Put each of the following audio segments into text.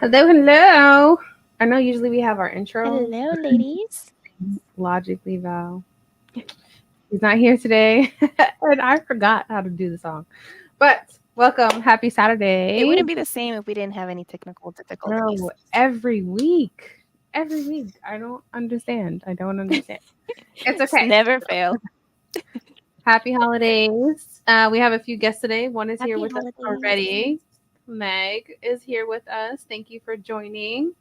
Hello, hello. I know usually we have our intro. Hello, ladies. Logically, Val. He's not here today. And I forgot how to do the song. But welcome. Happy It Saturday. wouldn't be the same if we didn't have any technical difficulties. Bro, every week. Every week. I don't understand. I don't understand. It's It's okay. never fail. Happy holidays. We have a few guests today. One is here Happy with us holidays. already. Meg is here with us. Thank you for joining.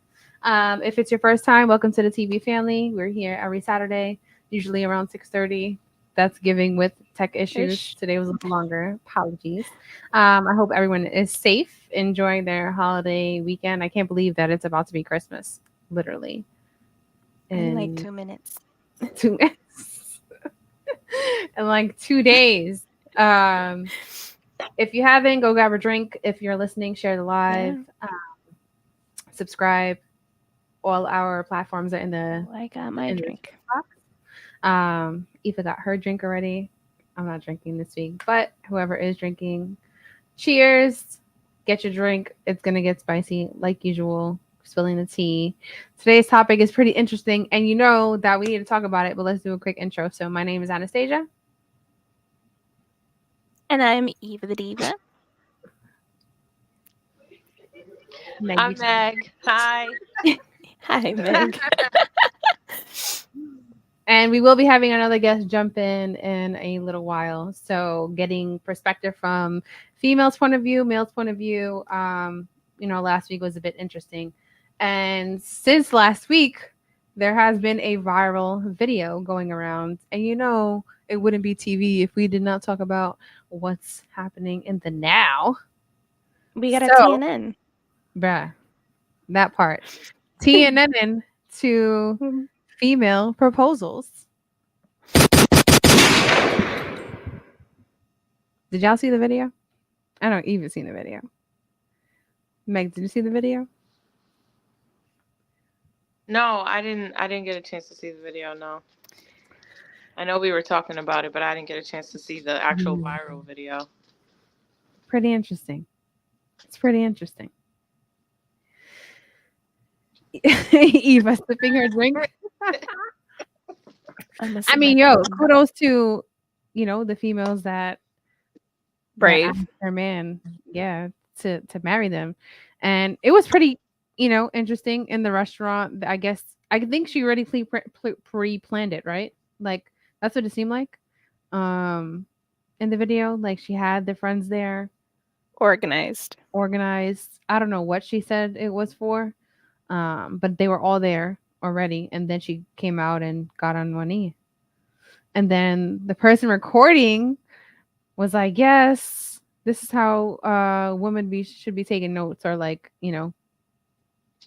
If it's your first time, welcome to the TV family. We're here every Saturday, usually around 6:30. That's giving with tech issues. Ish. Today was a little longer. Apologies. I hope everyone is safe, enjoying their holiday weekend. I can't believe that it's about to be Christmas, literally. In like In 2 minutes. 2 minutes. In like 2 days. Um, if you haven't, go grab a drink. If you're listening, share the live. Yeah. Subscribe. All our platforms are in the Oh, I got my drink. box. Eva got her drink already. I'm not drinking this week, but whoever is drinking, cheers. Get your drink. It's gonna get spicy like usual. Spilling the tea. Today's topic is pretty interesting, and you know that we need to talk about it. But let's do a quick intro. So my name is Anastasia. And I'm Eva the Diva. Meg, I'm Meg. Hi. Hi, Meg. And we will be having another guest jump in a little while. So getting perspective from females' point of view, males' point of view. Last week was a bit interesting. And since last week, there has been a viral video going around. And it wouldn't be TV if we did not talk about what's happening in the now. We got a So, TNN. bruh, that part. TNN to female proposals. Did y'all see the video? I don't even seen the video. Meg, did you see the video? No, I didn't get a chance to see the video, no. I know we were talking about it, but I didn't get a chance to see the actual viral video. Pretty interesting. It's pretty interesting. Eva sipping her drink. I mean, kudos to the females that brave. asked their man, to marry them, and it was pretty, interesting in the restaurant. I guess I think she already pre-planned it, right? Like that's what it seemed like. In the video, like she had the friends there, Organized. I don't know what she said it was for, but they were all there already, and then she came out and got on one knee, and then the person recording was like, yes, this is how women should be taking notes, or like,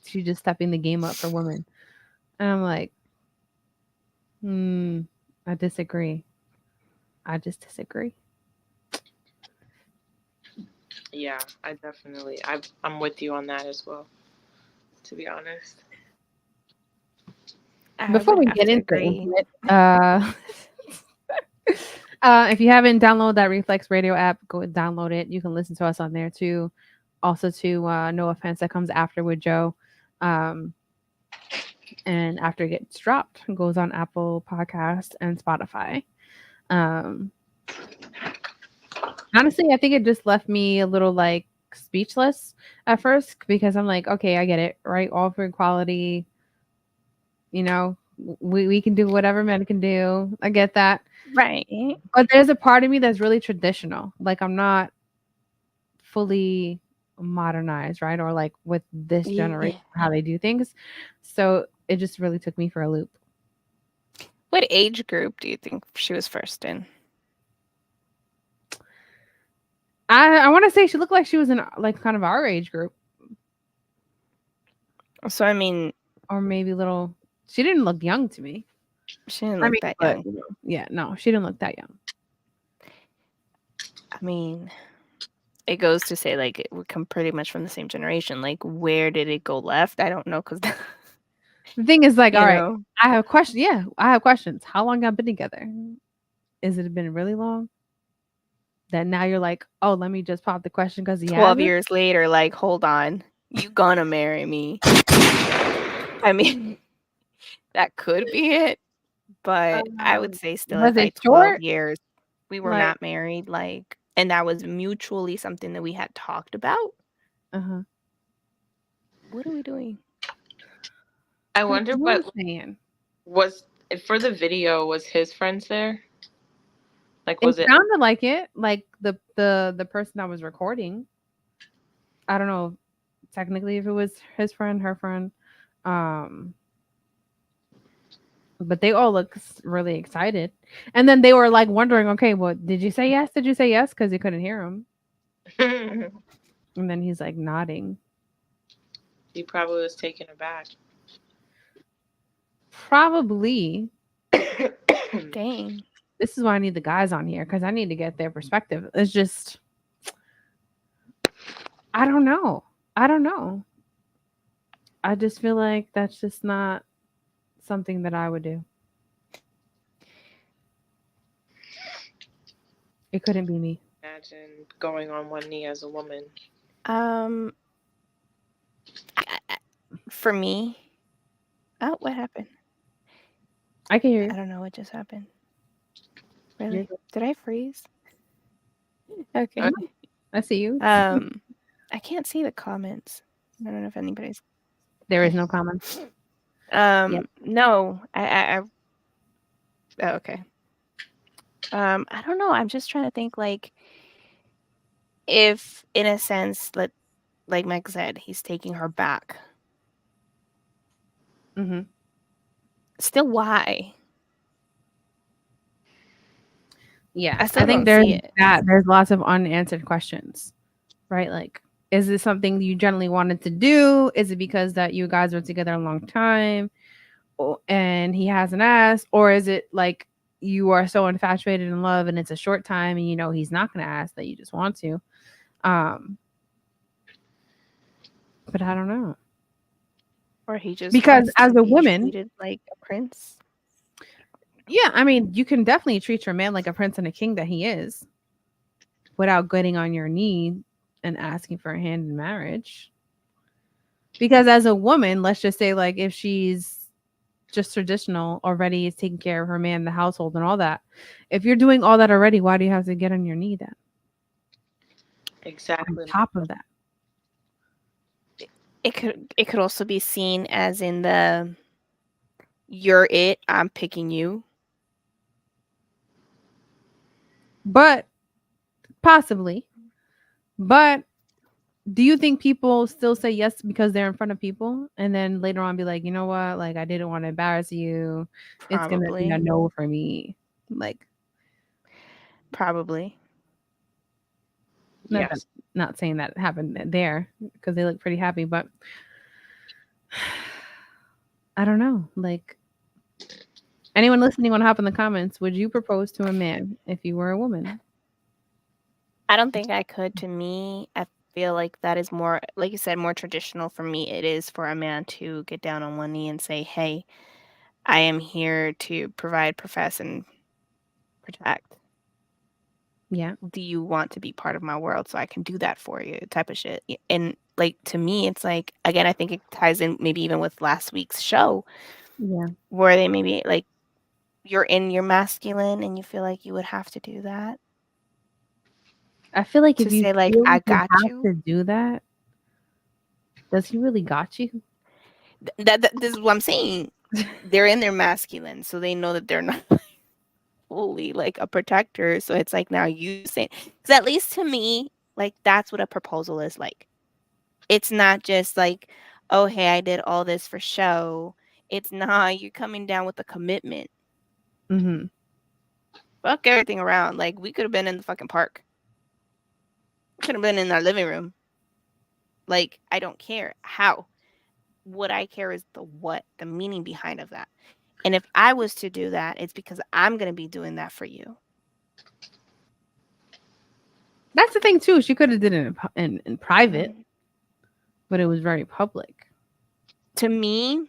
she's just stepping the game up for women. And I'm like, I disagree. I just disagree. Yeah, I'm with you on that as well, to be honest. Before we get into it, if you haven't downloaded that Reflex Radio app, go download it. You can listen to us on there too. Also to No Offense, that comes after with Joe. And after it gets dropped, it goes on Apple Podcast and Spotify. Honestly, I think it just left me a little like speechless at first, because I'm like, okay, I get it, right? All for equality. We can do whatever men can do. I get that. Right. But there's a part of me that's really traditional. Like I'm not fully modernized, right? Or like with this generation, how they do things. So it just really took me for a loop. What age group do you think she was first in? I want to say she looked like she was in like kind of our age group. So I mean, or maybe little. She didn't look young to me. She didn't look that young. Yeah, no, she didn't look that young. I mean, it goes to say like we come pretty much from the same generation. Like, where did it go left? I don't know, because the thing is, like, all right, I have questions. Yeah, I have questions. How long y'all been together? Is it been really long? That now you're like, oh, let me just pop the question because 12 years later, like, hold on. You gonna marry me. I mean, that could be it, but I would say still Was if it 12 short? years we were Like, not married, like, and that was mutually something that we had talked about, uh-huh. what are we doing? I That's wonder what I'm what saying. was for the video. Was his friends there? Like, It was it? sounded like it, like the person that was recording. I don't know technically if it was his friend, her friend. Um, but they all look really excited. And then they were like wondering, okay, well, did you say yes? Did you say yes? Because you couldn't hear him. And then he's like nodding. He probably was taken aback. Probably. Dang. This is why I need the guys on here because I need to get their perspective. It's just, I don't know. I don't know. I just feel like that's just not something that I would do. It couldn't be me. Imagine going on one knee as a woman. Um, for me, oh, what happened? I can hear I you. don't know what just happened. You're Really? good. Did I freeze? Okay. No, I see you. I can't see the comments. I don't know if anybody's. There is no comment. Yeah. No, oh, okay. I don't know. I'm just trying to think, like, if in a sense, like Meg said, he's taking her back. Mm-hmm. Still, why? Yeah. I I still think don't there's see it. there's lots of unanswered questions, right? Like, is this something you generally wanted to do? Is it because that you guys were together a long time and he hasn't asked? Or is it like you are so infatuated in love and it's a short time and you know he's not going to ask that you just want to? Um, but I don't know. Or he just Because wants as to a be woman, treated like a prince. yeah, I mean, you can definitely treat your man like a prince and a king that he is without getting on your knee and asking for a hand in marriage. Because as a woman, let's just say, like, if she's just traditional already, is taking care of her man, the household, and all that. If you're doing all that already, why do you have to get on your knee then? On Exactly. top of that. It could also be seen as in the you're it, I'm picking you. But possibly. But do you think people still say yes because they're in front of people and then later on be like, you know what? Like, I didn't want to embarrass you. It's going to be a Probably. no for me. Like, Probably. not that, Yes. not saying that happened there because they look pretty happy, but I don't know. Like, anyone listening want to hop in the comments? Would you propose to a man if you were a woman? I don't think I could. To me, I feel like that is more, like you said, more traditional for me. It is for a man to get down on one knee and say, "Hey, I am here to provide, profess, and protect. Yeah. Do you want to be part of my world so I can do that for you?" Type of shit. And like to me, it's like again, I think it ties in maybe even with last week's show Yeah. where they maybe like you're in your masculine and you feel like you would have to do that I feel like to if you say like feel I like you got have you. to do that, does he really got you? That this is what I'm saying. They're in their masculine, so they know that they're not fully like a protector. So it's like now you saying, because at least to me, like that's what a proposal is like. It's not just like, oh hey, I did all this for show. It's not you're coming down with a commitment. Mm-hmm. Fuck everything around. Like we could have been in the fucking park. We could have been in our living room. Like I don't care how. What I care is the what, the meaning behind of that. And if I was to do that, it's because I'm going to be doing that for you. That's the thing too. She could have did it in private, Mm. but it was very public. To me,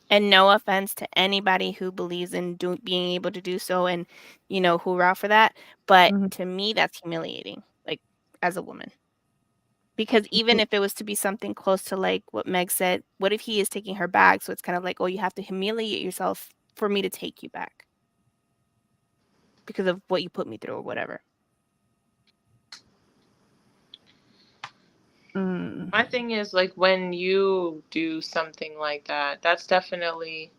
and no offense to anybody who believes in being able to do so and, you know, hoorah for that. But Mhm. to me, that's humiliating, like as a woman. Because even if it was to be something close to like what Meg said, what if he is taking her back? So it's kind of like, oh, you have to humiliate yourself for me to take you back because of what you put me through or whatever. My thing is, like, when you do something like that, that's definitely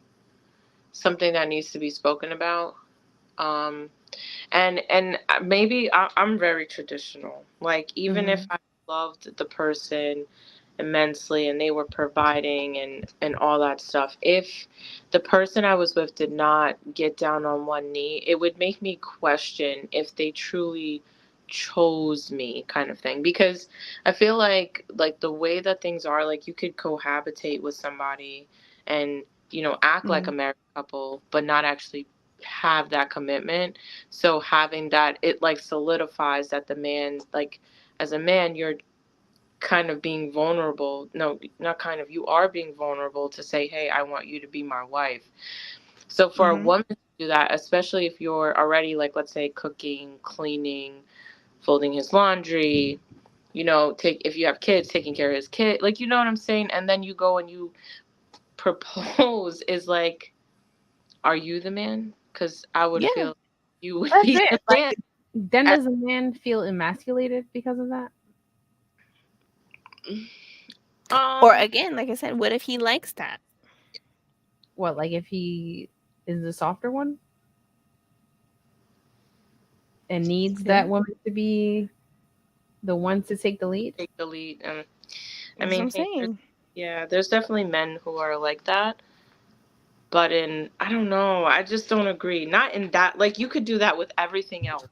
something that needs to be spoken about. Um, and maybe I'm very traditional. Like, even if I loved the person immensely and they were providing and all that stuff, if the person I was with did not get down on one knee, it would make me question if they truly chose me, kind of thing. Because I feel like the way that things are, like, you could cohabitate with somebody and, you know, act like a married couple but not actually have that commitment. So having that, it like solidifies that the man, like, as a man, you're kind of being vulnerable. No, not kind of, you are being vulnerable to say, hey, I want you to be my wife. So for a woman to do that, especially if you're already, like, let's say cooking, cleaning, folding his laundry, you know, take, if you have kids, taking care of his kid, like, you know what I'm saying, and then you go and you propose, is like, are you the man? Because I would Yeah. feel you would That's be it. the Like, man. then does a man feel emasculated because of that? Or again, like I said, what if he likes that? What, like if he is the softer one and needs Yeah. that woman to be the one to take the lead? Take the lead. I That's what mean, I'm hey, saying. yeah, there's definitely men who are like that, but in, I don't know, I just don't agree. Not in that, like, you could do that with everything else,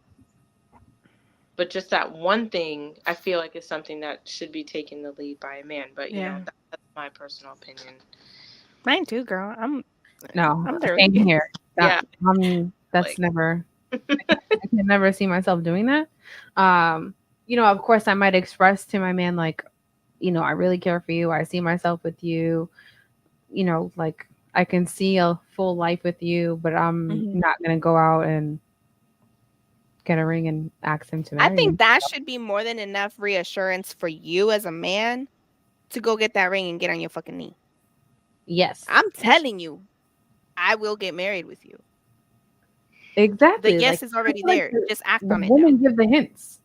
but just that one thing, I feel like is something that should be taken the lead by a man. But you know, Yeah. that's my personal opinion. Mine too, girl. No, I'm there with same you. here. Yeah, That's like, never. I can never see myself doing that. You know, of course, I might express to my man like, you know, I really care for you. I see myself with you. You know, like I can see a full life with you, but I'm not gonna go out and get a ring and ask him to I marry me. think that should be more than enough reassurance for you as a man to go get that ring and get on your fucking knee. Yes, I'm telling you, I will get married with you. The exactly. yes is I already feel like there. Just act the on it now. woman give the hints,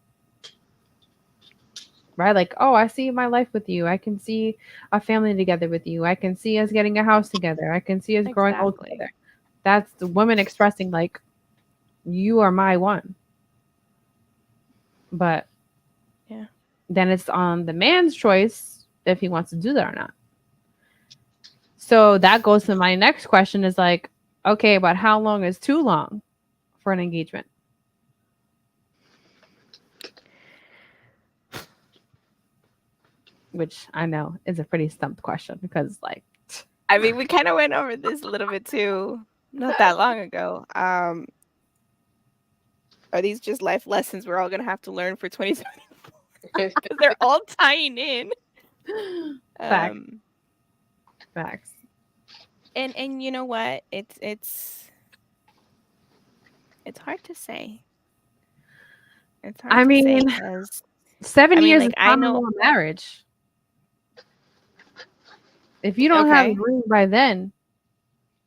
right? Like, oh, I see my life with you. I can see a family together with you. I can see us getting a house together. I can see us growing old Exactly. together. That's the woman expressing like, you are my one. But Yeah. then it's on the man's choice if he wants to do that or not. So that goes to my next question is like, okay, but how long is too long for an engagement? Which I know is a pretty stumped question because, like, I mean, we kind of went over this a little bit too, not that long ago. Are these just life lessons we're all gonna have to learn for 2024? Because they're all tying in. facts, Um, facts. and you know what? It's hard to say. It's hard I to say mean, because 7 years is like I common know. law marriage. If you don't have a Okay, ring by then,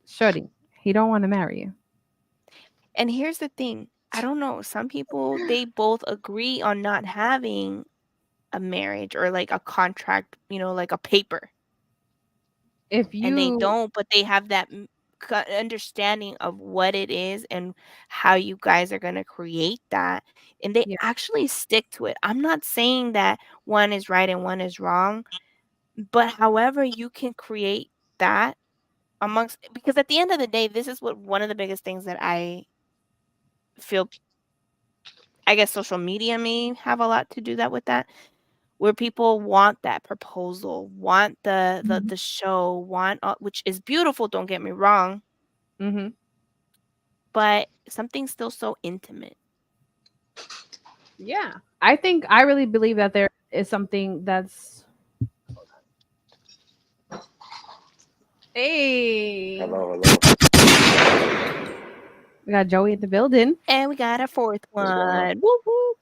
shorty, he don't want to marry you. and here's the thing. I don't know. Some people they both agree on not having a marriage or like a contract, like a paper. If And they you, don't, but they have that understanding of what it is and how you guys are going to create that, and they yeah, actually stick to it. I'm not saying that one is right and one is wrong, but however you can create that amongst, because at the end of the day, this is what one of the biggest things that I feel, I guess social media may have a lot to do that with that, where people want that proposal, want hmm, the show, want which is beautiful, don't get me wrong, hmm, but something's still so intimate. yeah. I really believe that there is something that's. Hey, Hello, hello. we got Joey at the building. And we got a fourth What's going on? one. Whoop whoop.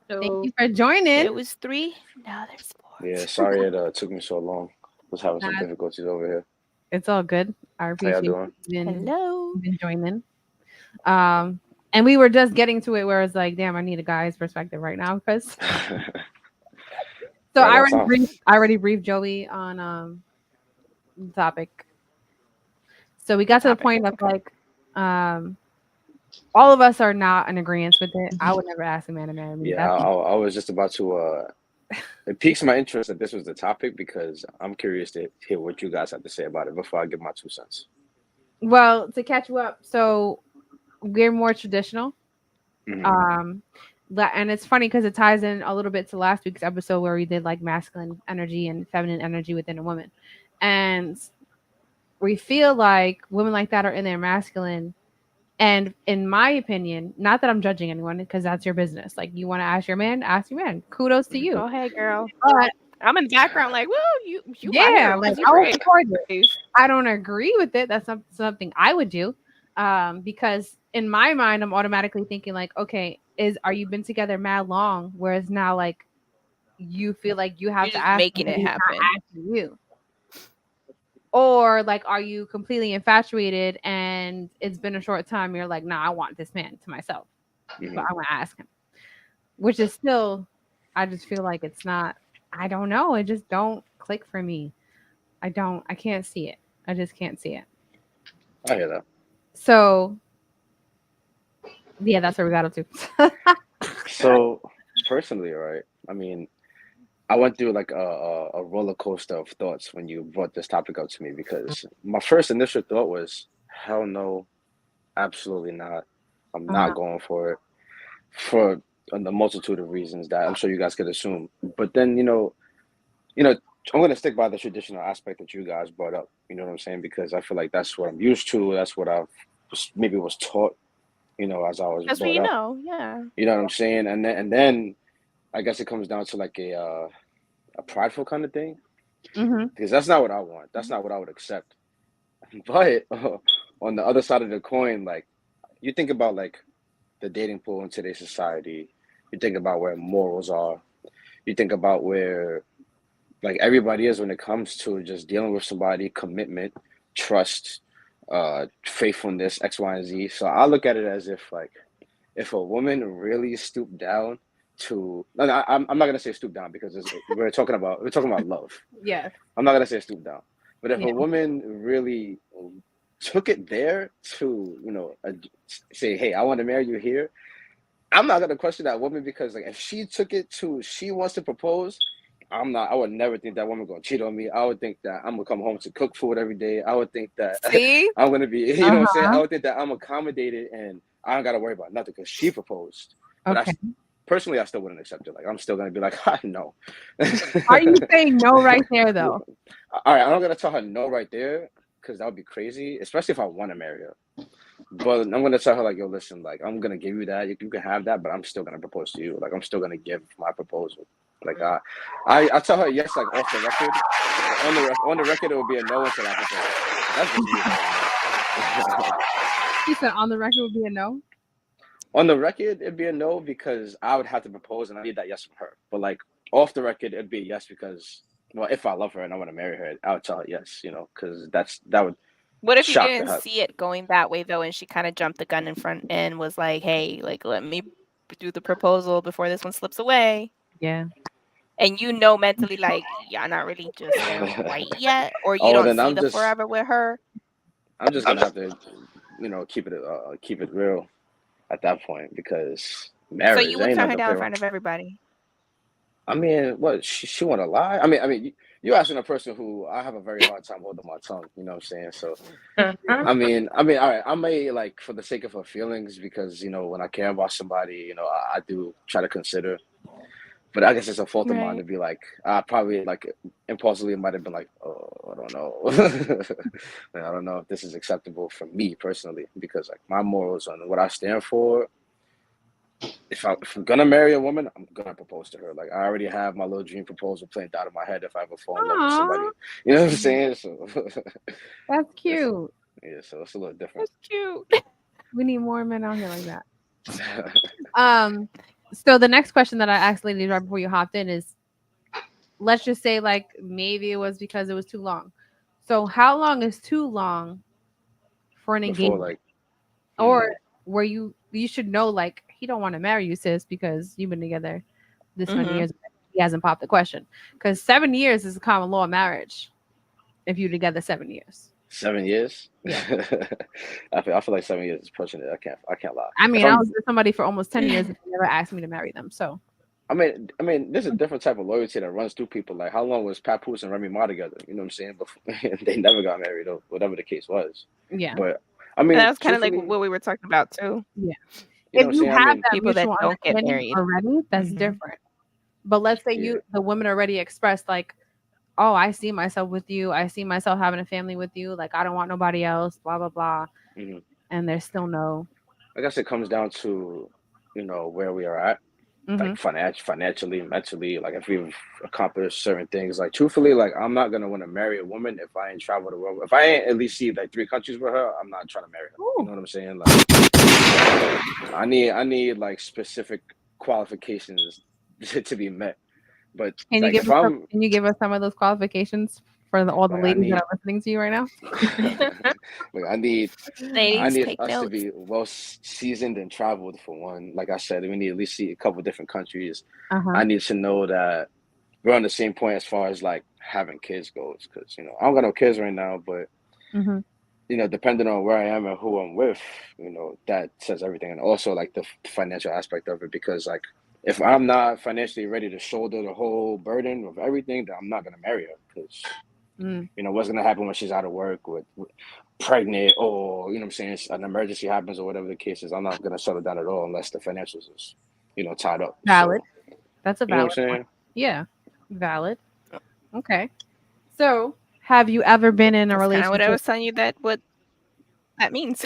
Thank So you for joining. There was 3. Now there's 4. Yeah, sorry it took me so long. Was having some Nah, difficulties over here. it's all good. I How y'all appreciate doing? you Hello. been joining. Um, and we were just getting to it where it's like, damn, I need a guy's perspective right now because so Right on time. I already briefed Joey on the topic. So we got to the Topic. point of Okay. like, all of us are not in agreement with it. I would never ask a man to marry me. Yeah, That's I was just about to. It piques my interest that this was the topic because I'm curious to hear what you guys have to say about it before I give my 2 cents. well to catch you up. So we're more traditional. Hmm. Um, and it's funny because it ties in a little bit to last week's episode where we did like masculine energy and feminine energy within a woman, and we feel like women like that are in their masculine. And in my opinion, not that I'm judging anyone because that's your business. Like you want to ask your man, ask your man. Kudos to Hmm. you. Go ahead, girl. But I'm in the background like, woo, you my yeah, hero like because you I will brave. support it. I don't agree with it. That's not something I would do. Because in my mind, I'm automatically thinking like, okay, are you been together mad long? Whereas now, like, you feel like you have You're to just ask him making and it he's happen. not asking you, or like, are you completely infatuated and it's been a short time? You're like, nah, I want this man to myself, but Hmm. I want to ask him, which is still, I just feel like it's not. I don't know. It just don't click for me. I can't see it. I just can't see it. I hear that. So yeah, that's where we got up to. So personally, right? I mean, I went through like a roller coaster of thoughts when you brought this topic up to me because my first initial thought was, hell no, absolutely not. I'm not Uh-huh. going for it for the multitude of reasons that I'm sure you guys could assume. But then, you know, I'm gonna stick by the traditional aspect that you guys brought up. You know what I'm saying? Because I feel like that's what I'm used to. That's what maybe was taught. As I was That's what brought you up. know. Yeah. You know what I'm saying? And then I guess it comes down to like a prideful kind of thing Mhm. because that's not what I want. That's not what I would accept. But on the other side of the coin, like you think about like the dating pool in today's society, you think about where morals are, you think about where like everybody is when it comes to just dealing with somebody, commitment, trust, faithfulness, X, Y, and Z. So I look at it as if like if a woman really stooped down to no, no I'm not gonna say stoop down because we're talking about love. Yes. I'm not gonna say stoop down, but if Yeah. a woman really took it there to say, hey, I want to marry you here, I'm not gonna question that woman because like if she took it to she wants to propose, I would never think that woman gonna cheat on me. I would think that I'm gonna come home to cook food every day. I would think that See? I'm gonna be, you know what I'm saying? I Uh-huh. would think that I'm accommodated and I don't gotta worry about nothing because she proposed. But Okay. personally I still wouldn't accept it. Like I'm still gonna be like, no. Are you saying no right there though? All right, I'm not gonna tell her no right there because that would be crazy, especially if I want to marry her. But I'm gonna tell her like, yo, listen, like I'm gonna give you that. You can have that, but I'm still gonna propose to you. Like I'm still gonna give my proposal. Like I tell her yes, like off the record, but on the record it will be a no until I propose. But that's just me though. She said on the record would be a no. On the record it'd be a no because I would have to propose and I need that yes from her. But like off the record it'd be a yes because well, if I love her and I want to marry her, I would tell her yes, because that would What if you shock the didn't heck. see it going that way though, and she kind of jumped the gun in front and was like, "Hey, like let me do the proposal before this one slips away." Yeah. And you know mentally like, y'all not really just there quite yet, or you Oh, don't then see I'm the just forever with her. I'm just gonna have to, keep it real at that point because So marriage you ain't would turn nothing her to down play in around. front of everybody. I mean, what she want to lie? I mean, you asking a person who I have a very hard time holding my tongue. You know what I'm saying? So I mean, all right. I may like for the sake of her feelings because when I care about somebody, I do try to consider. But I guess it's a fault of mine Right. to be like, I probably like impulsively might have been like, oh, I don't know. Like, I don't know if this is acceptable for me personally because like my morals on what I stand for. If I'm gonna marry a woman, I'm gonna propose to her. Like I already have my little dream proposal planned out in my head if I ever fall in love with Aw, somebody. You know what I'm saying? So that's it's cute. yeah, so it's a little different. That's cute. We need more men out here like that. Um, So the next question that I asked ladies right before you hopped in is, let's just say like maybe it was because it was too long. So how long is too long for an Before engagement? like, Or hmm, where you should know like he don't want to marry you, sis, because you've been together this many Mm-hmm. years. He hasn't popped the question because 7 years is a common law of marriage if you're together 7 years. 7 years. Yeah, I feel like 7 years is pushing it. I can't lie. I If mean I was I'm with somebody for almost 10 years and they never asked me to marry them. So I mean, there's a different type of loyalty that runs through people. Like, how long was Papoose and Remy Ma together? You know what I'm saying? Before they never got married, or whatever the case was. yeah, But I And that mean, was kind of like truthfully, what we were talking about too. yeah. you know If what I'm you saying? I have mean, that People that mutual don't get understanding married. already, that's Mm-hmm. different. But let's say yeah. the women already expressed like, oh, I see myself with you. I see myself having a family with you. Like I don't want nobody else. Blah blah blah. Hmm. And there's still no. I guess it comes down to, where we are at, Mm-hmm. like financially, mentally. Like, if we've accomplished certain things. Like, truthfully, like, I'm not gonna want to marry a woman if I ain't traveled the world. If I ain't at least see like 3 countries with her, I'm not trying to marry her. You Ooh. know what I'm saying? Like, I need like specific qualifications to be met. But Can you like, give if us some? I'm Can you give us some of those qualifications for all the like, I ladies that need are listening to you right now? like, I Ladies, need take us to notes. be well seasoned and traveled for one. Like I said, we need to at least see a couple different countries. Uh huh. I need to know that we're on the same point as far as like having kids goes, because I don't got no kids right now, but Mm-hmm. depending on where I am and who I'm with, that says everything. And also like the financial aspect of it, because like, if I'm not financially ready to shoulder the whole burden of everything, then I'm not gonna marry her, because Mm. what's gonna happen when she's out of work with pregnant, or what I'm saying, an emergency happens or whatever the case is. I'm not gonna settle down at all unless the financials is tied up. Valid. So That's a you know what valid I'm point. saying? Yeah. Valid. Okay. So, have you ever been in a That's kind of what I relationship? was telling you that what that means.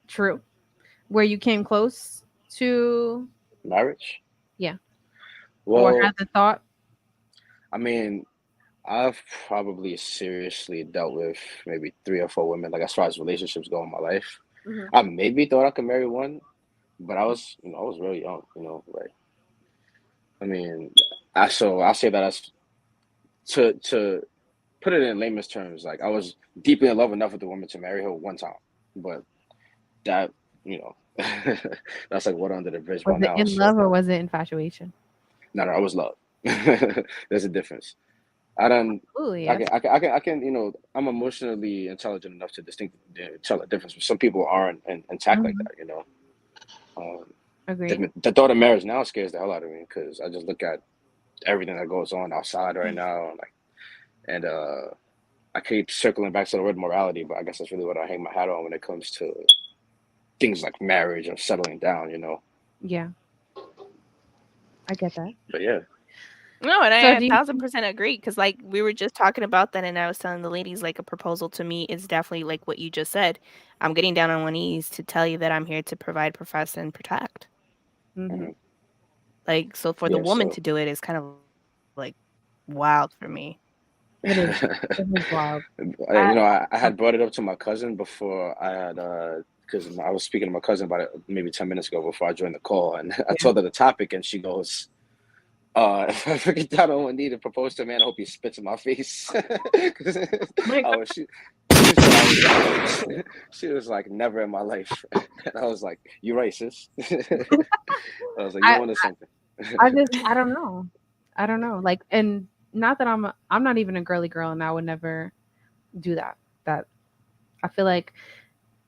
True. Where you came close to, Marriage. yeah, or had Well, the thought? I mean, I've probably seriously dealt with maybe 3 or 4 women, like, as far as relationships go in my life. Hmm. I maybe thought I could marry one, but I was really young. Like, I mean, I'll say that as to put it in layman's terms. Like, I was deeply in love enough with the woman to marry her one time, but that you know that's like water under the bridge by Was it now. in So love or was it infatuation? no, I was love. There's a difference. I don't. Absolutely, I yes. can, I can, I can, I can, I'm emotionally intelligent enough to tell the difference. But some people aren't and tact like Hmm. that. Um, Agreed. the thought of marriage now scares the hell out of me, because I just look at everything that goes on outside right now, and I keep circling back to the word morality, but I guess that's really what I hang my hat on when it comes to things like marriage or settling down. Yeah, I get that. But yeah. No, and I So, a do you? thousand percent agree because like we were just talking about that, and I was telling the ladies like a proposal to me is definitely like what you just said. I'm getting down on one knees to tell you that I'm here to provide, profess, and protect. Hmm. Hmm. Like so, for the Yeah. woman So to do it is kind of like wild for me. It is. It is wild. I, I had brought it up to my cousin before I had, because I was speaking to my cousin about it maybe 10 minutes ago before I joined the call, and I yeah. told her the topic, and she goes, if I ever get down on one knee to propose to a man, I hope he spits in my face. 'Cause Oh my I god. was she said I was she was like, never in my life. And I was like, you're right, sis. I was like, you're I, onto something. I don't know. I don't know. Like, and not that I'm not even a girly girl, and I would never do that. That I feel like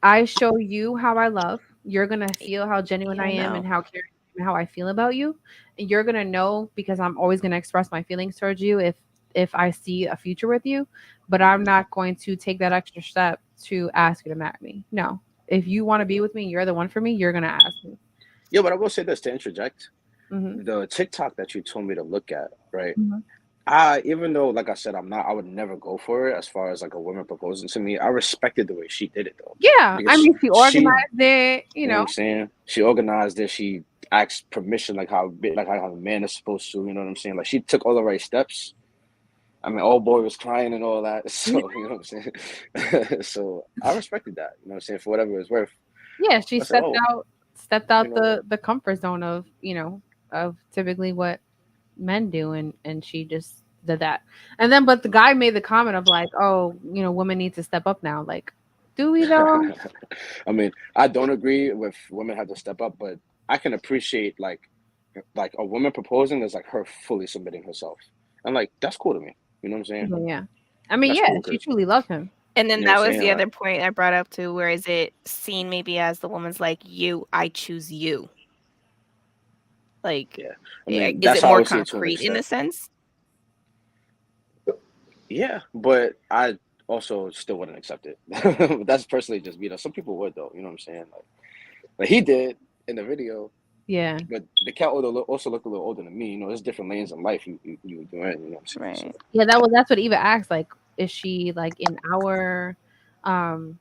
I show you how I love. You're gonna feel how genuine I Yeah, am and no. how caring and how I feel about you. And you're gonna know because I'm always gonna express my feelings towards you if I see a future with you. But I'm not going to take that extra step to ask you to marry me. No. If you want to be with me, you're the one for me. You're gonna ask me. Yo, but I will say this to interject. Hmm. The TikTok that you told me to look at, right? Hmm. Even though, like I said, I would never go for it as far as like a woman proposing to me. I respected the way she did it though, Yeah, I because mean, she she, organized it. you know what I'm saying? She organized it. She asked permission, like how a man is supposed to. You know what I'm saying? Like, she took all the right steps. I mean, old boy was crying and all that. So you know what I'm saying. So I respected that. You know what I'm saying, for whatever it's worth. Yeah, she I said, stepped oh, out stepped out You know, the comfort zone of, of typically what men do, and she just did that. And then but the guy made the comment of like, oh, women need to step up now. Like, do we though? I mean, I don't agree with women have to step up, but I can appreciate like a woman proposing is like her fully submitting herself, and like that's cool to me. You know what I'm saying? Yeah. I mean, That's yeah, cool she because truly loved him. And then you know that what I'm was saying. the Like, other point I brought up too, where is it seen maybe as the woman's like, I choose you. Like, yeah, I mean is that's it how I more would see it to an concrete in a extent. sense? Yeah, but I also still wouldn't accept it. That's personally just me. Though. Some people would though. You know what I'm saying? Like he did in the video, Yeah. but the cat also looked a little older than me. You know, there's different lanes in life you would do it. You know what I'm saying? So Right. Yeah, that's what Eva asked. Like, is she like in our um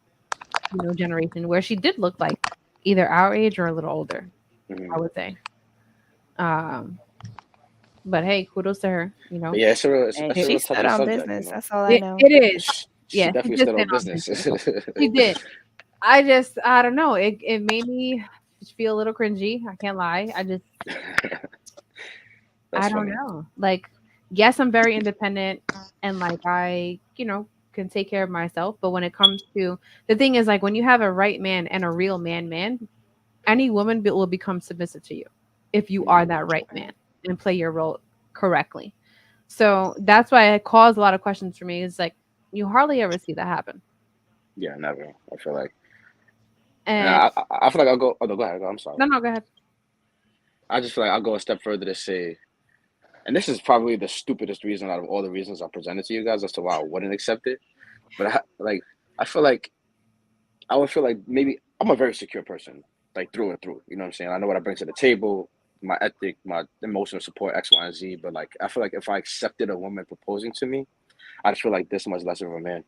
generation where she did look like either our age or a little older, I mhm. would say. Um, but hey, kudos to her. But yeah, Hey, it's a she real stood touchy on subject. You business. know, That's all I It, know. it is. she Yeah, she definitely did stood on stand on business. business. She did. I don't know. It made me feel a little cringy. I can't lie. I That's don't funny. know. Like, yes, I'm very independent and like I, can take care of myself. But when it comes to the thing is like when you have a right man and a real man, any woman will become submissive to you if you are Mhm. that right man Right. and play your role correctly. So that's why it caused a lot of questions for me. It's like you hardly ever see that happen. Yeah, never. I feel like, and And I feel like I'll go. Oh, no, go ahead. I'm sorry. no, no, go ahead. I just feel like I'll go a step further to say, and this is probably the stupidest reason out of all the reasons I presented to you guys as to why I wouldn't accept it. But I feel like I would feel like maybe I'm a very secure person, like through and through. You know what I'm saying? I know what I bring to the table, my ethic, my emotional support, X, Y, and Z. But like, I feel like if I accepted a woman proposing to me, I'd feel like this much less of a man.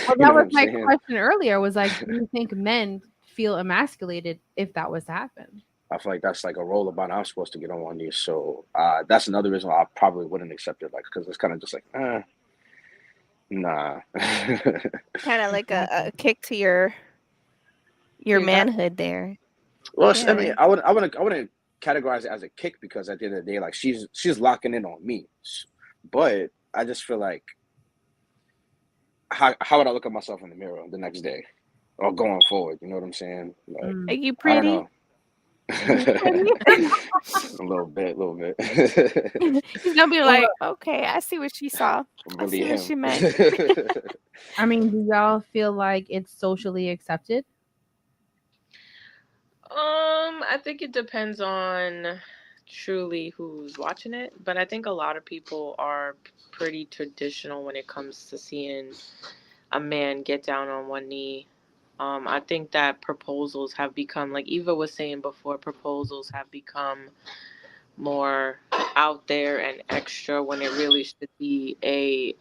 Well, You that know what was I'm my saying? question earlier. Was like, do you think men feel emasculated if that was to happen? I feel like that's like a role about I'm supposed to get on one knee. So that's another reason why I probably wouldn't accept it. Like, because it's kind of just like, nah. Kind of like Exactly. a kick to your To your gut. manhood there. Well, I Yeah. mean, I wouldn't categorize it as a kick because at the end of the day, like she's locking in on me. But I just feel like how would I look at myself in the mirror the next day or going forward? You know what I'm saying? Like Mm. Are you I don't pretty? know. You pretty? A little bit. He's gonna be Well, like, okay, I see what she saw. I Really see what him. she meant. I mean, do y'all feel like it's socially accepted? I think it depends on truly who's watching it, but I think a lot of people are pretty traditional when it comes to seeing a man get down on one knee. I think that proposals have become, like Eva was saying before, proposals have become more out there and extra when it really should be a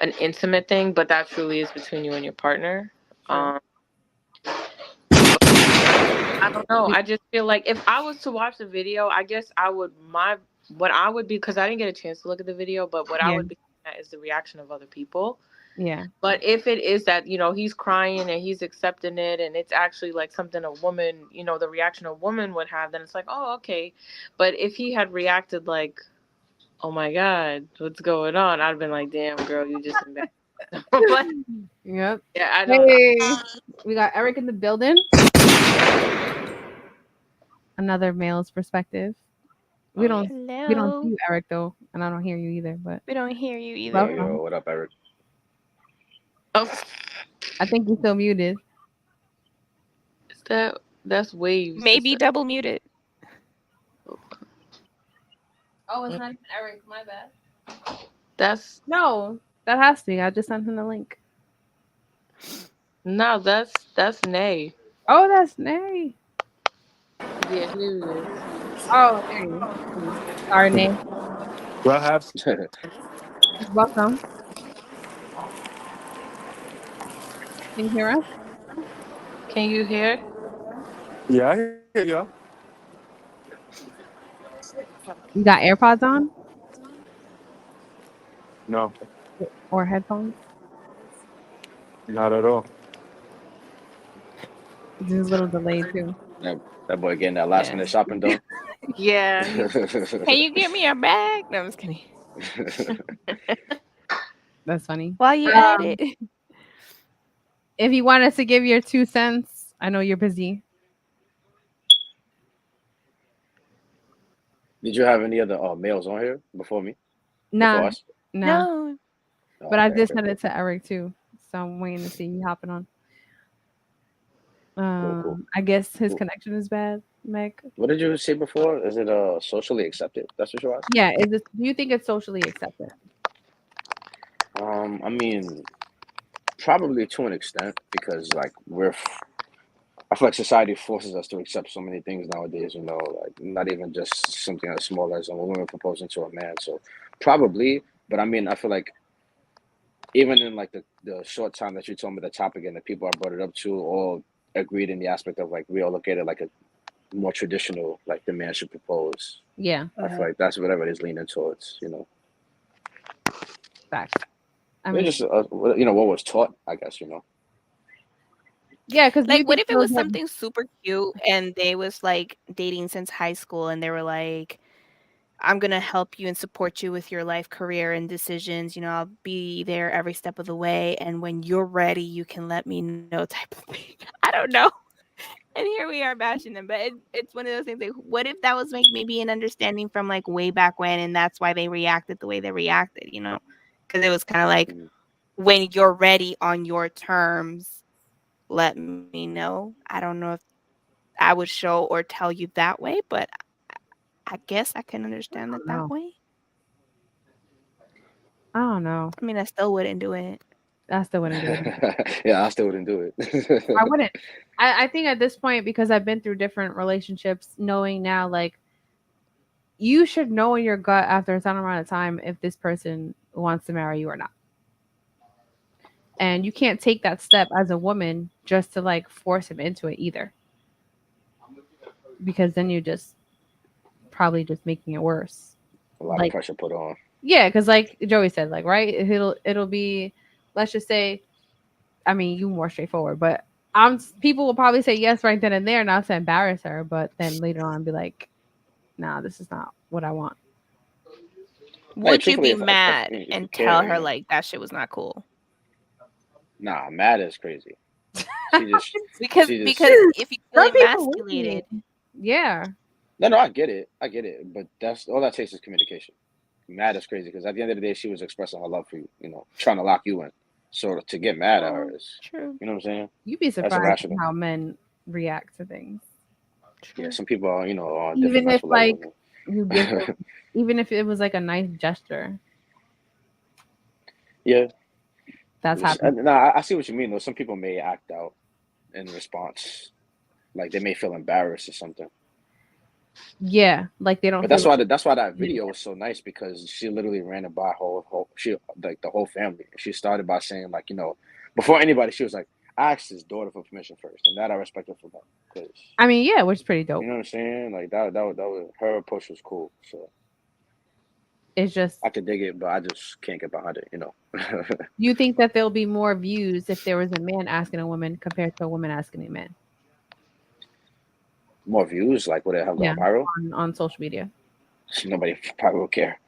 an intimate thing, but that truly is between you and your partner. True. I don't know. I just feel like if I was to watch the video, I guess I would what I would be, because I didn't get a chance to look at the video, but what I Yeah. would be looking at is the reaction of other people. Yeah. But if it is that, he's crying and he's accepting it and it's actually like something a woman, the reaction a woman would have, then it's like, oh, okay. But if he had reacted like, oh my God, what's going on? I'd have been like, damn, girl, you just embarrassed. But Yep. yeah, I don't. Hey, we got Eric in the building. Another male's perspective. We Oh yeah. don't we don't see Hello. you, Eric, though, and I don't hear you either. But We don't hear you either. welcome. Yo, what up, Eric? Oh, I think you're still muted. is that's waves. Maybe double muted. Oh, it's not even Eric. My bad. That's No, that has to be. I just sent him the link. no, that's Nay. Oh, that's Nay. Yeah, here he is. Oh, there you go. Sorry, Nay. Well, I have. Welcome. Can you hear us? Can you hear? Yeah, I hear you. You got AirPods on No, or headphones? not at all. It's a little delayed too. That, that boy getting that last Yeah. minute shopping done. Yeah, Can you get me a bag? No, I'm just kidding. That's funny. While you at Um, it. if you want us to give your 2 cents, I know you're busy. Did you have any other males on here before me? Before Nah, us? nah. No. Oh, But I okay, just okay, sent cool. it to Eric too, so I'm waiting to see you hopping on. Cool, cool. I guess his Cool. connection is bad, Meg. What did you say before? Is it socially accepted? That's what you asked? Yeah, is it? Do you think it's socially accepted? I mean, probably to an extent because like I feel like society forces us to accept so many things nowadays, like not even just something as small as a woman proposing to a man. So probably, but I mean, I feel like even in like the short time that you told me the topic and the people I brought it up to all agreed in the aspect of like we all look at it like a more traditional, like the man should propose. Yeah, I feel like that's what everybody's leaning towards. facts. I It's mean, just what was taught, I guess. yeah, because you Like, what think if it those was are something super cute and they was like dating since high school and they were like, I'm gonna help you and support you with your life, career, and decisions. I'll be there every step of the way. And when you're ready, you can let me know, type of thing. I don't know. And here we are bashing them. But it's one of those things like, what if that was like maybe an understanding from like way back when, and that's why they reacted the way they reacted? Because it was kind of like, Mm. when you're ready on your terms, let me know. I don't know if I would show or tell you that way, but I guess I can understand it that no. way. I don't know. I mean, I still wouldn't do it. I still wouldn't do it. Yeah, I still wouldn't do I it. wouldn't. I think at this point, because I've been through different relationships, knowing now, like, you should know in your gut after a certain amount of time if this person wants to marry you or not. And you can't take that step as a woman just to like force him into it either, because then you're just probably just making it worse. A lot of Like, pressure put on. yeah, because like Joey said, like, right, it'll be, let's just say, I mean, you more straightforward, but people will probably say yes right then and there, not to embarrass her, but then later on be like, nah, this is not what I want. Hey, Would you truthfully, be if mad if you and tell her care. like that shit was not cool? Nah, mad is crazy. She just, Because she just. because if you feel Some people emasculated, would. Yeah. No, I get it. But that's all that takes is communication. Mad is crazy because at the end of the day, she was expressing her love for you, trying to lock you in. So to get mad at her oh, is, true, you know what I'm saying? You'd be That's surprised irrational. how men react to things. Yeah, true. some people are, on different Even if mental like levels. you give them, even if it was like a nice gesture, Yeah, that's happened. no, I see what you mean though. Some people may act out in response, like they may feel embarrassed or something. Yeah, like they don't But feel like that's why that it. video was so nice because she literally ran it by the whole family. She started by saying like, before anybody, she was like, I asked his daughter for permission first, and that I respect her for that because I mean, yeah, which is pretty you dope. know what I'm saying. Like that was her approach was cool. So It's just, I could dig it, but I just can't get behind it. you think that there'll be more views if there was a man asking a woman compared to a woman asking a man? More views, like would it have Yeah, gone viral? on social media. Nobody probably will care.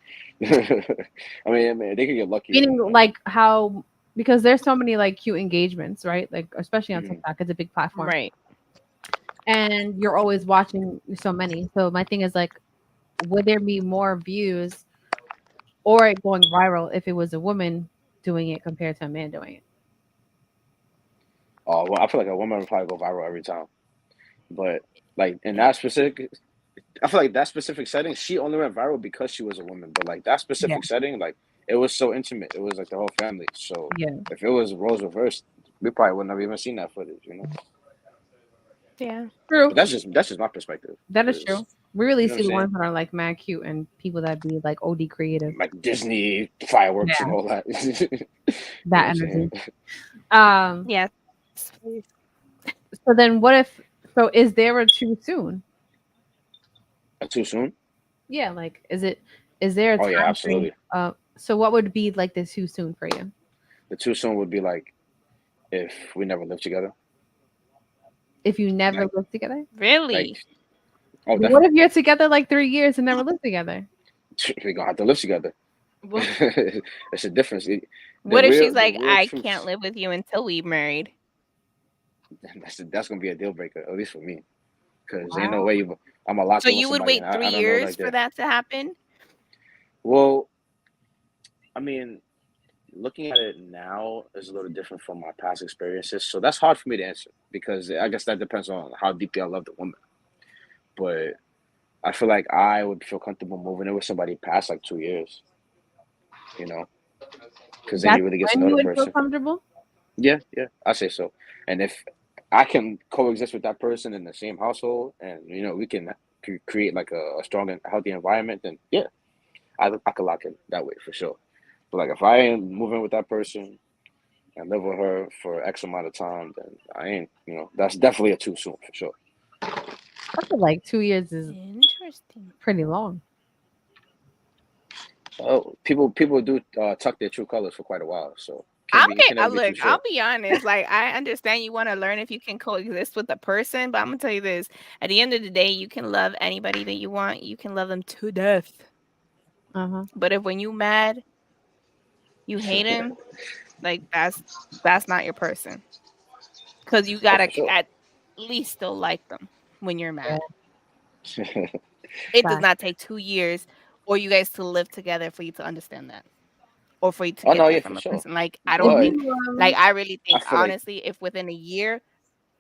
I mean, they could get lucky Meaning, and like how, because there's so many like cute engagements, right? Like especially on mhm. TikTok, it's a big platform, Right. and you're always watching so many. So my thing is like, would there be more views or it going viral if it was a woman doing it compared to a man doing it? Oh, well, I feel like a woman would probably go viral every time. But like in Yeah. that specific, I feel like that specific setting, she only went viral because she was a woman. But like that Yeah, specific setting, like it was so intimate. It was like the whole family. So yeah, if it was roles reversed, we probably wouldn't have even seen that footage. Yeah. But true. that's just my perspective. That is Because true. We really you know what see I'm the saying? ones that are like mad cute and people that be like OD creative. Like Disney fireworks and Yeah, all that. You know what that I'm saying? energy. Um, Yes. so then what if, so is there a too soon? Too soon? Yeah, like is there a Oh yeah, time frame? absolutely. So what would be like the too soon for you? The too soon would be like if we never lived together. If you never Like, live together? like, Really? oh, But what definitely. if you're together like 3 years and never live together? We're gonna have to live together. Well, It's a difference. What if she's The like, real I can't truths. live with you until we married? That's gonna be a deal breaker, at least for me. Because ain't no Wow. way I'm gonna lock So in with you would somebody wait and three I don't know years like for that. that to happen? Well, I mean, looking at it now is a little different from my past experiences, so that's hard for me to answer because I guess that depends on how deeply I love the woman. But I feel like I would feel comfortable moving in with somebody past like 2 years, you know, because then That's you really get to when know you the would feel person. comfortable? Yeah, yeah, I say so. And if I can coexist with that person in the same household, and we can create like a strong and healthy environment, then yeah, I could lock in that way for sure. But like if I ain't moving with that person and live with her for X amount of time, then I ain't. That's definitely a too soon for sure. I feel like 2 years is Interesting. pretty long. Oh, people do tuck their true colors for quite a while, so I'm can okay. never be too Look, I'll short. be honest. Like, I understand you want to learn if you can coexist with a person, but I'm gonna tell you this: at the end of the day, you can love anybody that you want. You can love them to death. Uh-huh. But if when you mad, you hate him, like that's not your person. Because you Oh, gotta for sure. at least still like them when you're Yeah. mad. It does Fact. not take 2 years or you guys to live together for you to understand that, or for you to Oh get no, that yeah, from for a sure. person. Like, I Did don't But think, you like, I really I think feel like honestly, if within a year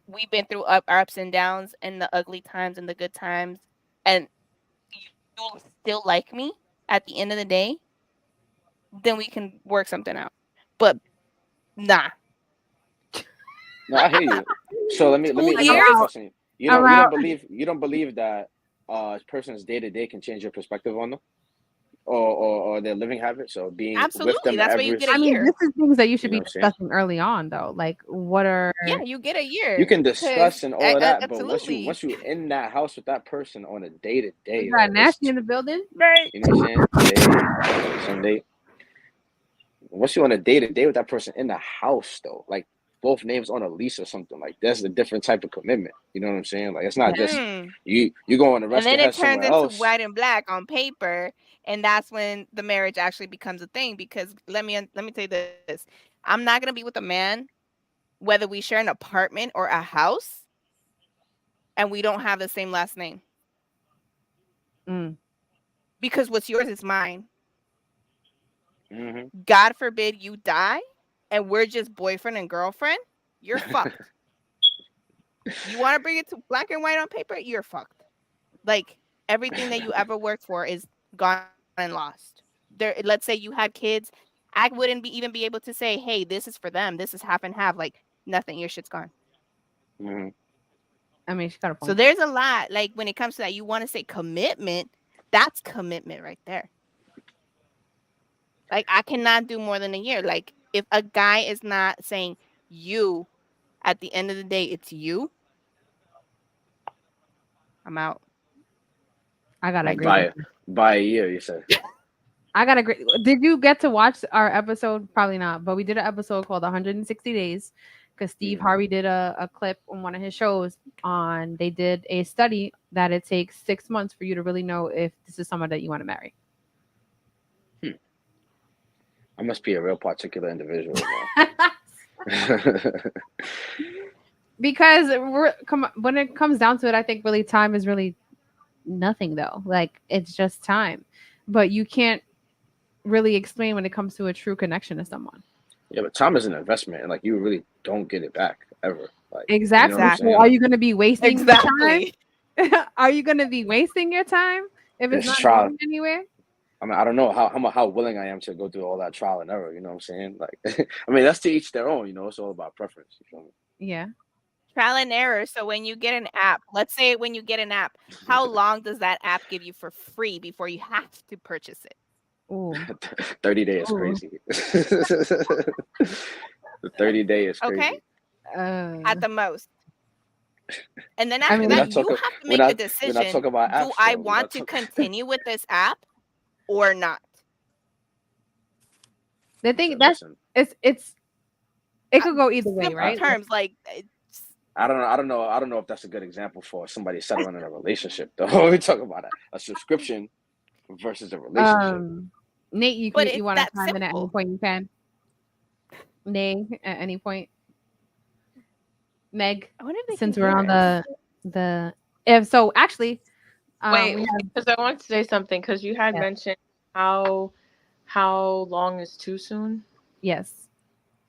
we've been through our ups and downs and the ugly times and the good times, and you'll still like me at the end of the day, then we can work something out. But nah, no, I hear nah. you. So two let like me ask you a years? around question. around You don't believe that a person's day to day can change your perspective on them or their living habits or being with Absolutely. them That's why you every get a I mean, year. this is things that you you should know be what I'm saying? discussing early on though. Like what are Yeah, you get a You year can because discuss and all of that, but absolutely. once you in that house with that person on a day to we day, got though, nasty in the building? Right. you know what I'm saying? Day, Sunday. Once you're on a day to day with that person in the house, though, like both names on a lease or something, like that's a different type of commitment. You know what I'm saying? Like it's not Yeah. just Mm. you going to And rest then your it head turns somewhere into else. white and black on paper, and that's when the marriage actually becomes a thing. Because let me tell you this: I'm not gonna be with a man whether we share an apartment or a house, and we don't have the same last name. Mm. Because what's yours is mine. Hmm. God forbid you die, and we're just boyfriend and girlfriend. You're fucked. You want to bring it to black and white on paper? You're fucked. Like, everything that you ever worked for is gone and lost. Let's say you had kids, I wouldn't even be able to say, "Hey, this is for them. This is half and half." Like, nothing. Your shit's gone. Hmm. I mean, she got a So point. there's a lot. Like, when it comes to that, you want to say commitment. That's commitment right there. Like, I cannot do more than a year. Like, if a guy is not saying you at the end of the day, it's you. I'm out. I gotta Like, agree with by you. by a year, you said. I gotta agree. Did you get to watch our episode? Probably not, but we did an episode called 160 Days because Steve Hmm. Harvey did a clip on one of his shows on they did a study that it takes 6 months for you to really know if this is someone that you want to marry. I must be a real particular individual, man. Because when it comes down to it, I think really time is really nothing though. Like it's just time, but you can't really explain when it comes to a true connection to someone. Yeah, but time is an investment, and like you really don't get it back ever. Like you know what I'm Exactly. So saying? are exactly. you going to be wasting your time? Exactly. Are you going to be wasting your time if it's It's not trial. going anywhere? I mean, I don't know how willing I am to go through all that trial and error. You know what I'm saying? Like, I mean, that's to each their own. It's all about preference. You feel Yeah. Trial and error. So when you get an app, let's say when you get an app, how me? long does that app give you for free before you have to purchase it? Ooh. 30 days is Ooh. crazy. The 30-day is Okay? crazy. At Uh, the most. And then I after We're mean, that, not you talking. have to We're make the not. We're not decision, talking about do apps I though. We're want not to talking. continue with this app or not? the thing So that's listen. it could go either way, Simple right? I Like, terms, like, I don't know if that's a good example for somebody settling in a relationship though. We talk about a subscription versus a relationship. Um, Nate, But you it's want to that chime in at any simple. point you can. Nay, at any point. Meg, I wonder if they can since we're hear on us. the if so actually, Wait, we have because I want to say something because you had yeah, mentioned how how long is too soon. yes.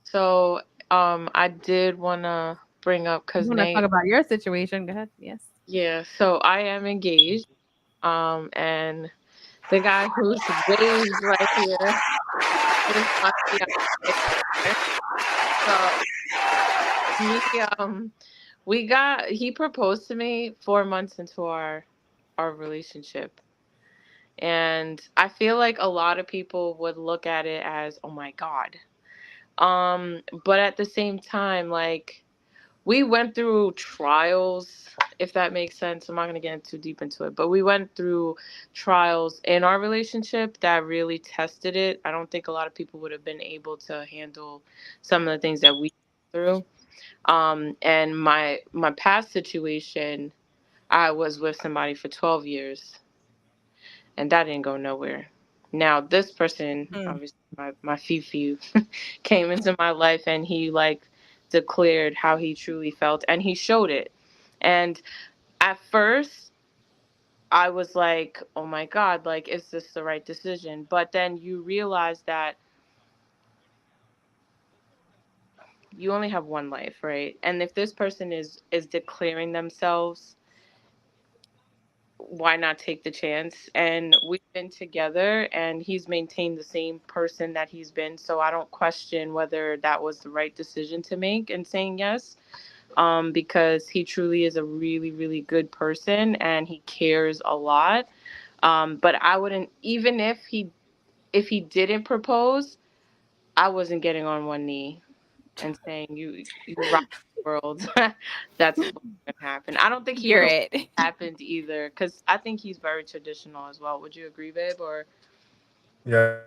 So I did want to bring up You because want to talk Nate, about your situation? Go ahead. Yes. yeah. So I am engaged. And the guy who's waved right here is my fiance. So he he proposed to me 4 months into our relationship. And I feel like a lot of people would look at it as, oh my God. But at the same time, like we went through trials, if that makes sense. I'm not going to get too deep into it, but we went through trials in our relationship that really tested it. I don't think a lot of people would have been able to handle some of the things that we went through. And my past situation, I was with somebody for 12 years, and that didn't go nowhere. Now this person, Mm. obviously my Fifi, came into my life, and he like declared how he truly felt, and he showed it. And at first I was like, oh my God, like is this the right decision? But then you realize that you only have one life, right? And if this person is declaring themselves, why not take the chance? And we've been together, and he's maintained the same person that he's been, so I don't question whether that was the right decision to make in saying yes. Because he truly is a really, really good person, and he cares a lot. But I wouldn't, even if he didn't propose, I wasn't getting on one knee and saying you rock the world. That's what's gonna happen. I don't think he would You're have it. happened either, because I think he's very traditional as well. Would you agree, babe? Or Yeah,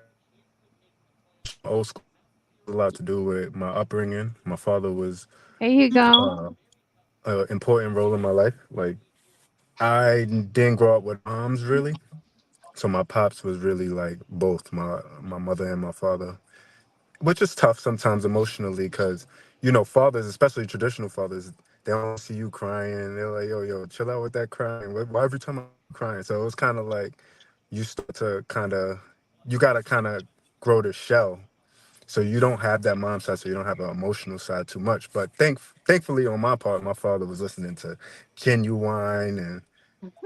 traditional old school has a lot to do with my upbringing. My father was Here you go. uh, an important role in my life. Like I didn't grow up with moms really, so my pops was really like both my mother and my father, which is tough sometimes emotionally because fathers, especially traditional fathers, they don't want to see you crying. They're like, yo, chill out with that crying. Why every time I see you crying? So it was kind of like you start to you gotta kind of grow the shell. So you don't have that mom side, so you don't have an emotional side too much. But thankfully, on my part, my father was listening to Genuine and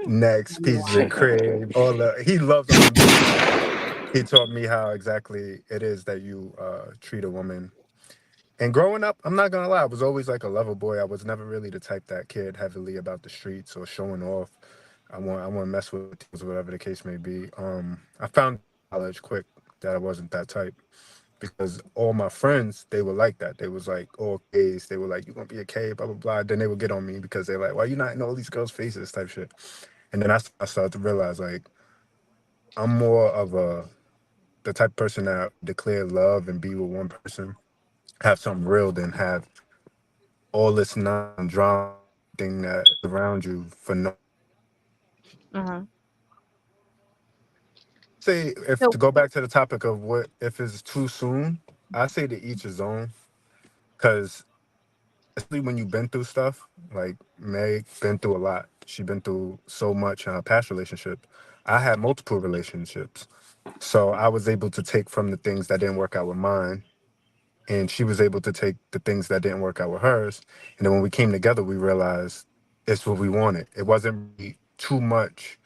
Next, Pieces and Crave. He loves R&B, so he taught me how exactly it is that you treat a woman. And growing up, I'm not gonna lie, I was always like a lover boy. I was never really the type that cared heavily about the streets or showing off. I want to mess with things, whatever the case may be. I found out in college quick that I wasn't that type because all my friends they were like that. They was like all K's. They were like, "You gonna be a K?" Blah blah blah. Then they would get on me because they're like, "Why you not in all these girls' faces?" Type shit. And then I started to realize like I'm more of the type of person that declare love and be with one person, have something real, than have all this non drama and everything that is around you for no. Uh-huh. Say if So to go back to the topic of what if it's too soon, I say to each his own. Because especially when you've been through stuff, like Meg been through a lot. She been through so much in her past relationship. I had multiple relationships. So I was able to take from the things that didn't work out with mine, and she was able to take the things that didn't work out with hers. And then when we came together, we realized it's what we wanted. It wasn't really too much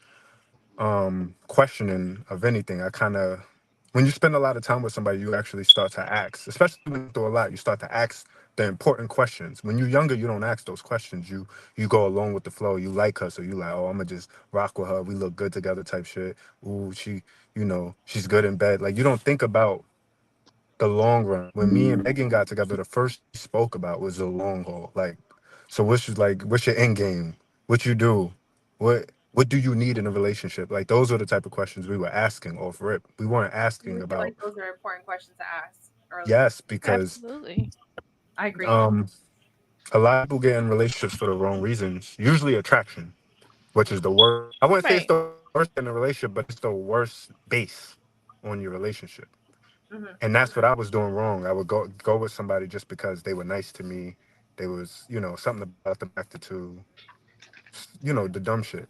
questioning of anything. I kind of when you spend a lot of time with somebody, you actually start to ask, especially when you do a lot, you start to ask the important questions. When you're younger, you don't ask those questions. You go along with the flow. You like her, so you like, oh, I'm gonna just rock with her. We look good together, type shit. Ooh, she's good in bed. Like you don't think about the long run. When me and Megan got together, the first we spoke about was the long haul. Like, so what's your end game? What you do? What do you need in a relationship? Like those are the type of questions we were asking off rip. We weren't do asking we feel about like those are important questions to ask early? yes, because Absolutely. I agree. um A lot of people get in relationships for the wrong reasons. Usually attraction, which is the worst. I wouldn't say it's Right. the worst in a relationship, but it's the worst base on your relationship. Mhm. And that's what I was doing wrong. I would go with somebody just because they were nice to me. They was, something about them acted to, the dumb shit.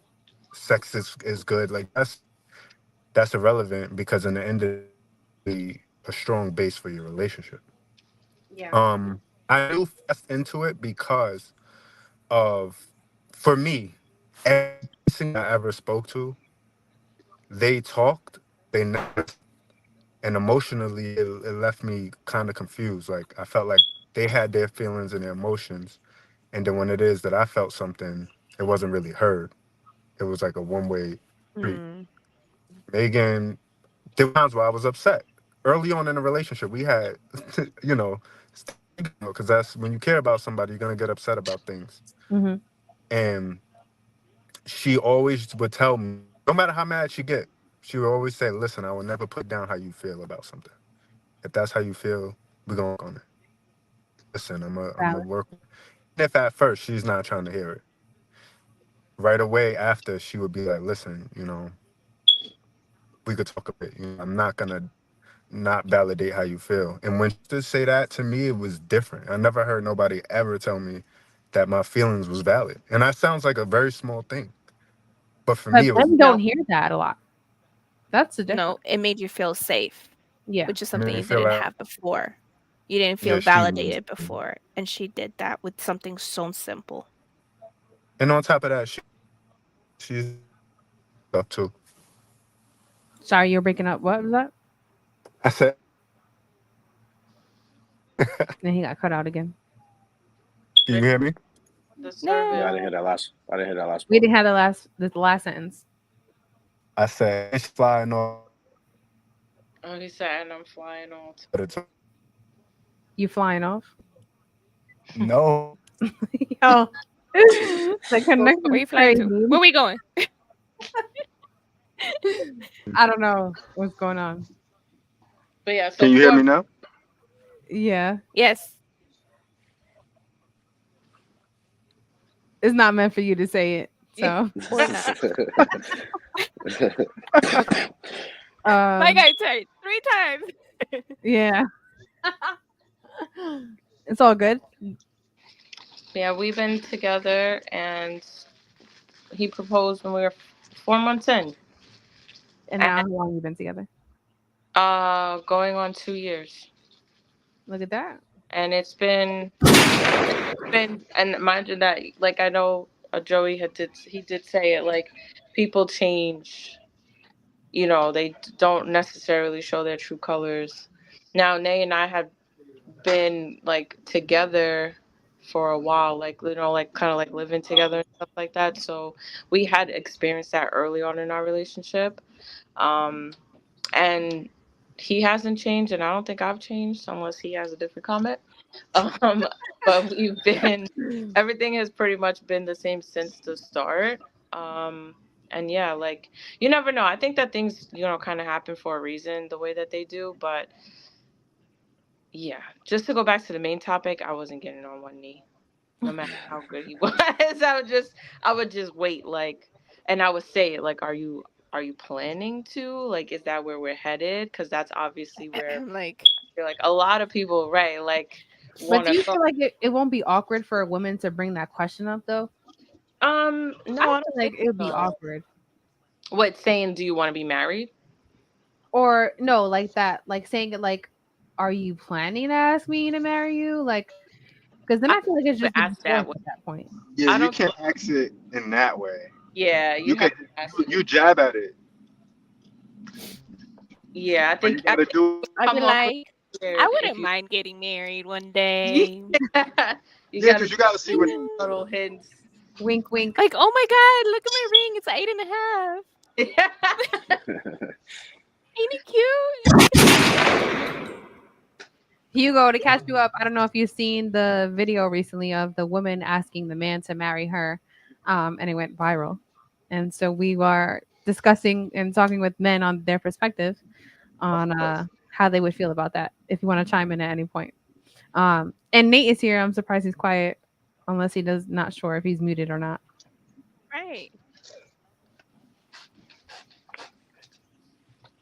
Sex is good. Like that's irrelevant because in the end of the day, it's not really a strong base for your relationship. Yeah. I knew fast into it because of, for me, every single I ever spoke to, they talked, they never listened. And emotionally, it left me kind of confused. Like I felt like they had their feelings and their emotions, and then when it is that I felt something, it wasn't really heard. It was like a one-way street. Mm. Megan, there were times where I was upset. Early on in the relationship, we had, you know, because that's when you care about somebody, you're gonna get upset about things. Hmm. And she always would tell me, no matter how mad she get, she would always say, "Listen, I will never put down how you feel about something. If that's how you feel, we're gonna work on it. Listen, I'm a Valid. work." And if at first she's not trying to hear it, right away after she would be like, "Listen, we could talk a bit. I'm not gonna not validate how you feel." And when she used to say that to me, it was different. I never heard nobody ever tell me that my feelings was valid. And that sounds like a very small thing, but for me, But it was. men No, don't hear that a lot. That's the no, difference. it made you feel safe, Yeah. which is It made something me you feel didn't like, have before. You didn't yeah, feel she was. validated before, and she did that with something so simple. And on top of that, she's stuff too. Sorry, you're breaking up. What was that? I said, And he got cut out again. "Can you hear me?" The Yeah, service. I didn't No. hear that last. I didn't hear that last We part. didn't have the last sentence. I said, "It's flying off Oh, he said, and I'm flying all. at a time." You flying off? No, Yo, the Where connection's you flying to? crazy. Where we going? I don't know what's going on. But yeah, can so you hear me for now? Yeah, Yes. it's not meant for you to say it. So, Or not. Like um, I said, 3 times. yeah, it's all good. yeah, we've been together, and he proposed when we were 4 months in, And now, how and long you been together? going on 2 years, Look at that. and it's been, and imagine that, like I know Joey he did say it, like people change, they don't necessarily show their true colors. Now, Nay and I have been like together for a while, like like kind of like living together and stuff like that. So we had experienced that early on in our relationship, um, and he hasn't changed, and I don't think I've changed unless he has a different comment. Um, but we've been everything has pretty much been the same since the start. Um, and yeah, like you never know. I think that things kind of happen for a reason the way that they do, but yeah, just to go back to the main topic, I wasn't getting on one knee, no matter how good he was. I would just wait, like, and I would say it, like, are you planning to, like, is that where we're headed? Because that's obviously where Like, I feel like a lot of people, right, like, But want do to you go. feel like it won't be awkward for a woman to bring that question up, though? No, I I feel don't like think it would be so. awkward. What, saying, do you want to be married? Or no, like that, like saying it like, are you planning to ask me to marry you? Like, because then I I feel like it's would just ask that divorce way. at that point. Yeah, I you don't. can't ask it in that way. Yeah, You you can have to ask you, it. you jab at it, Yeah, I but you think gotta do it. I'd be come off like, I weird if wouldn't you. mind getting married one day. Yeah, you Yeah, gotta because you gotta see what. Mm. little hints. Wink, wink. Like, oh my God, look at my ring. It's 8.5. Ain't it cute? Hugo, to catch you up, I don't know if you've seen the video recently of the woman asking the man to marry her, and it went viral. And so we were discussing and talking with men on their perspective Of on course. how they would feel about that. If you want to chime in at any point, and Nate is here. I'm surprised he's quiet. unless he does not sure if he's muted or not. Right.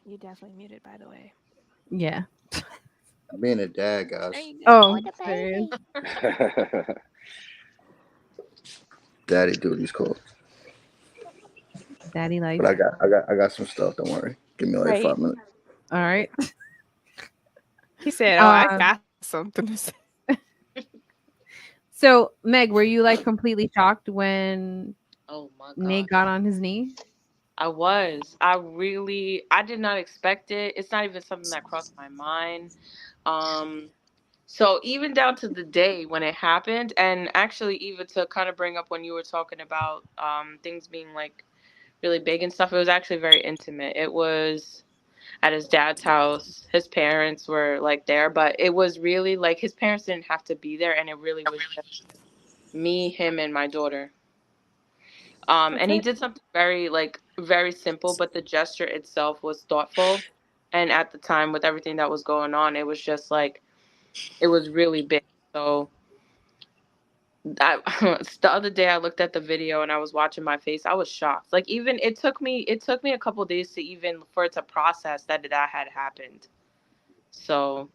You definitely muted, by the way. Yeah. Being a dad, There guys. you go. Oh, The serious. baby. Daddy duty's called. Daddy life. But I got some stuff. Don't worry. Give me like Right. 5 minutes. All right. He said, "Oh, I Um. got something to say." So Meg, were you like completely shocked when Oh my Nate god. got on his knee? I was. I did not expect it. It's not even something that crossed my mind. Um so even down to the day when it happened, and actually even to kind of bring up when you were talking about things being like really big and stuff, it was actually very intimate. It was at his dad's house. His parents were like there, but it was really like his parents didn't have to be there, and it really was just me, him, and my daughter. That's And he it. did something very like very simple, but the gesture itself was thoughtful. And at the time, with everything that was going on, it was just like it was really big. So I, the other day, I looked at the video and I was watching my face. I was shocked. Like even it took me a couple days to even for it to process that had happened. So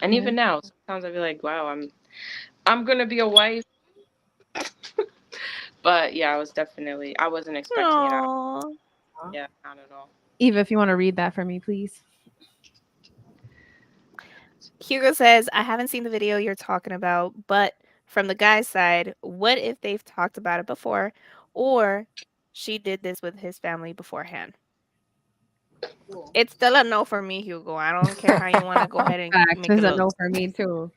and Yeah. even now, sometimes I be like, wow, I'm gonna be a wife. But yeah, I wasn't expecting it out. Aw. Yeah, not at all. Eva, if you want to read that for me, please. Hugo says, "I haven't seen the video you're talking about, but from the guy's side, what if they've talked about it before, or she did this with his family beforehand?" It's still a no for me, Hugo. I don't care how you want to go ahead and Facts. make There's it a look. no for me too.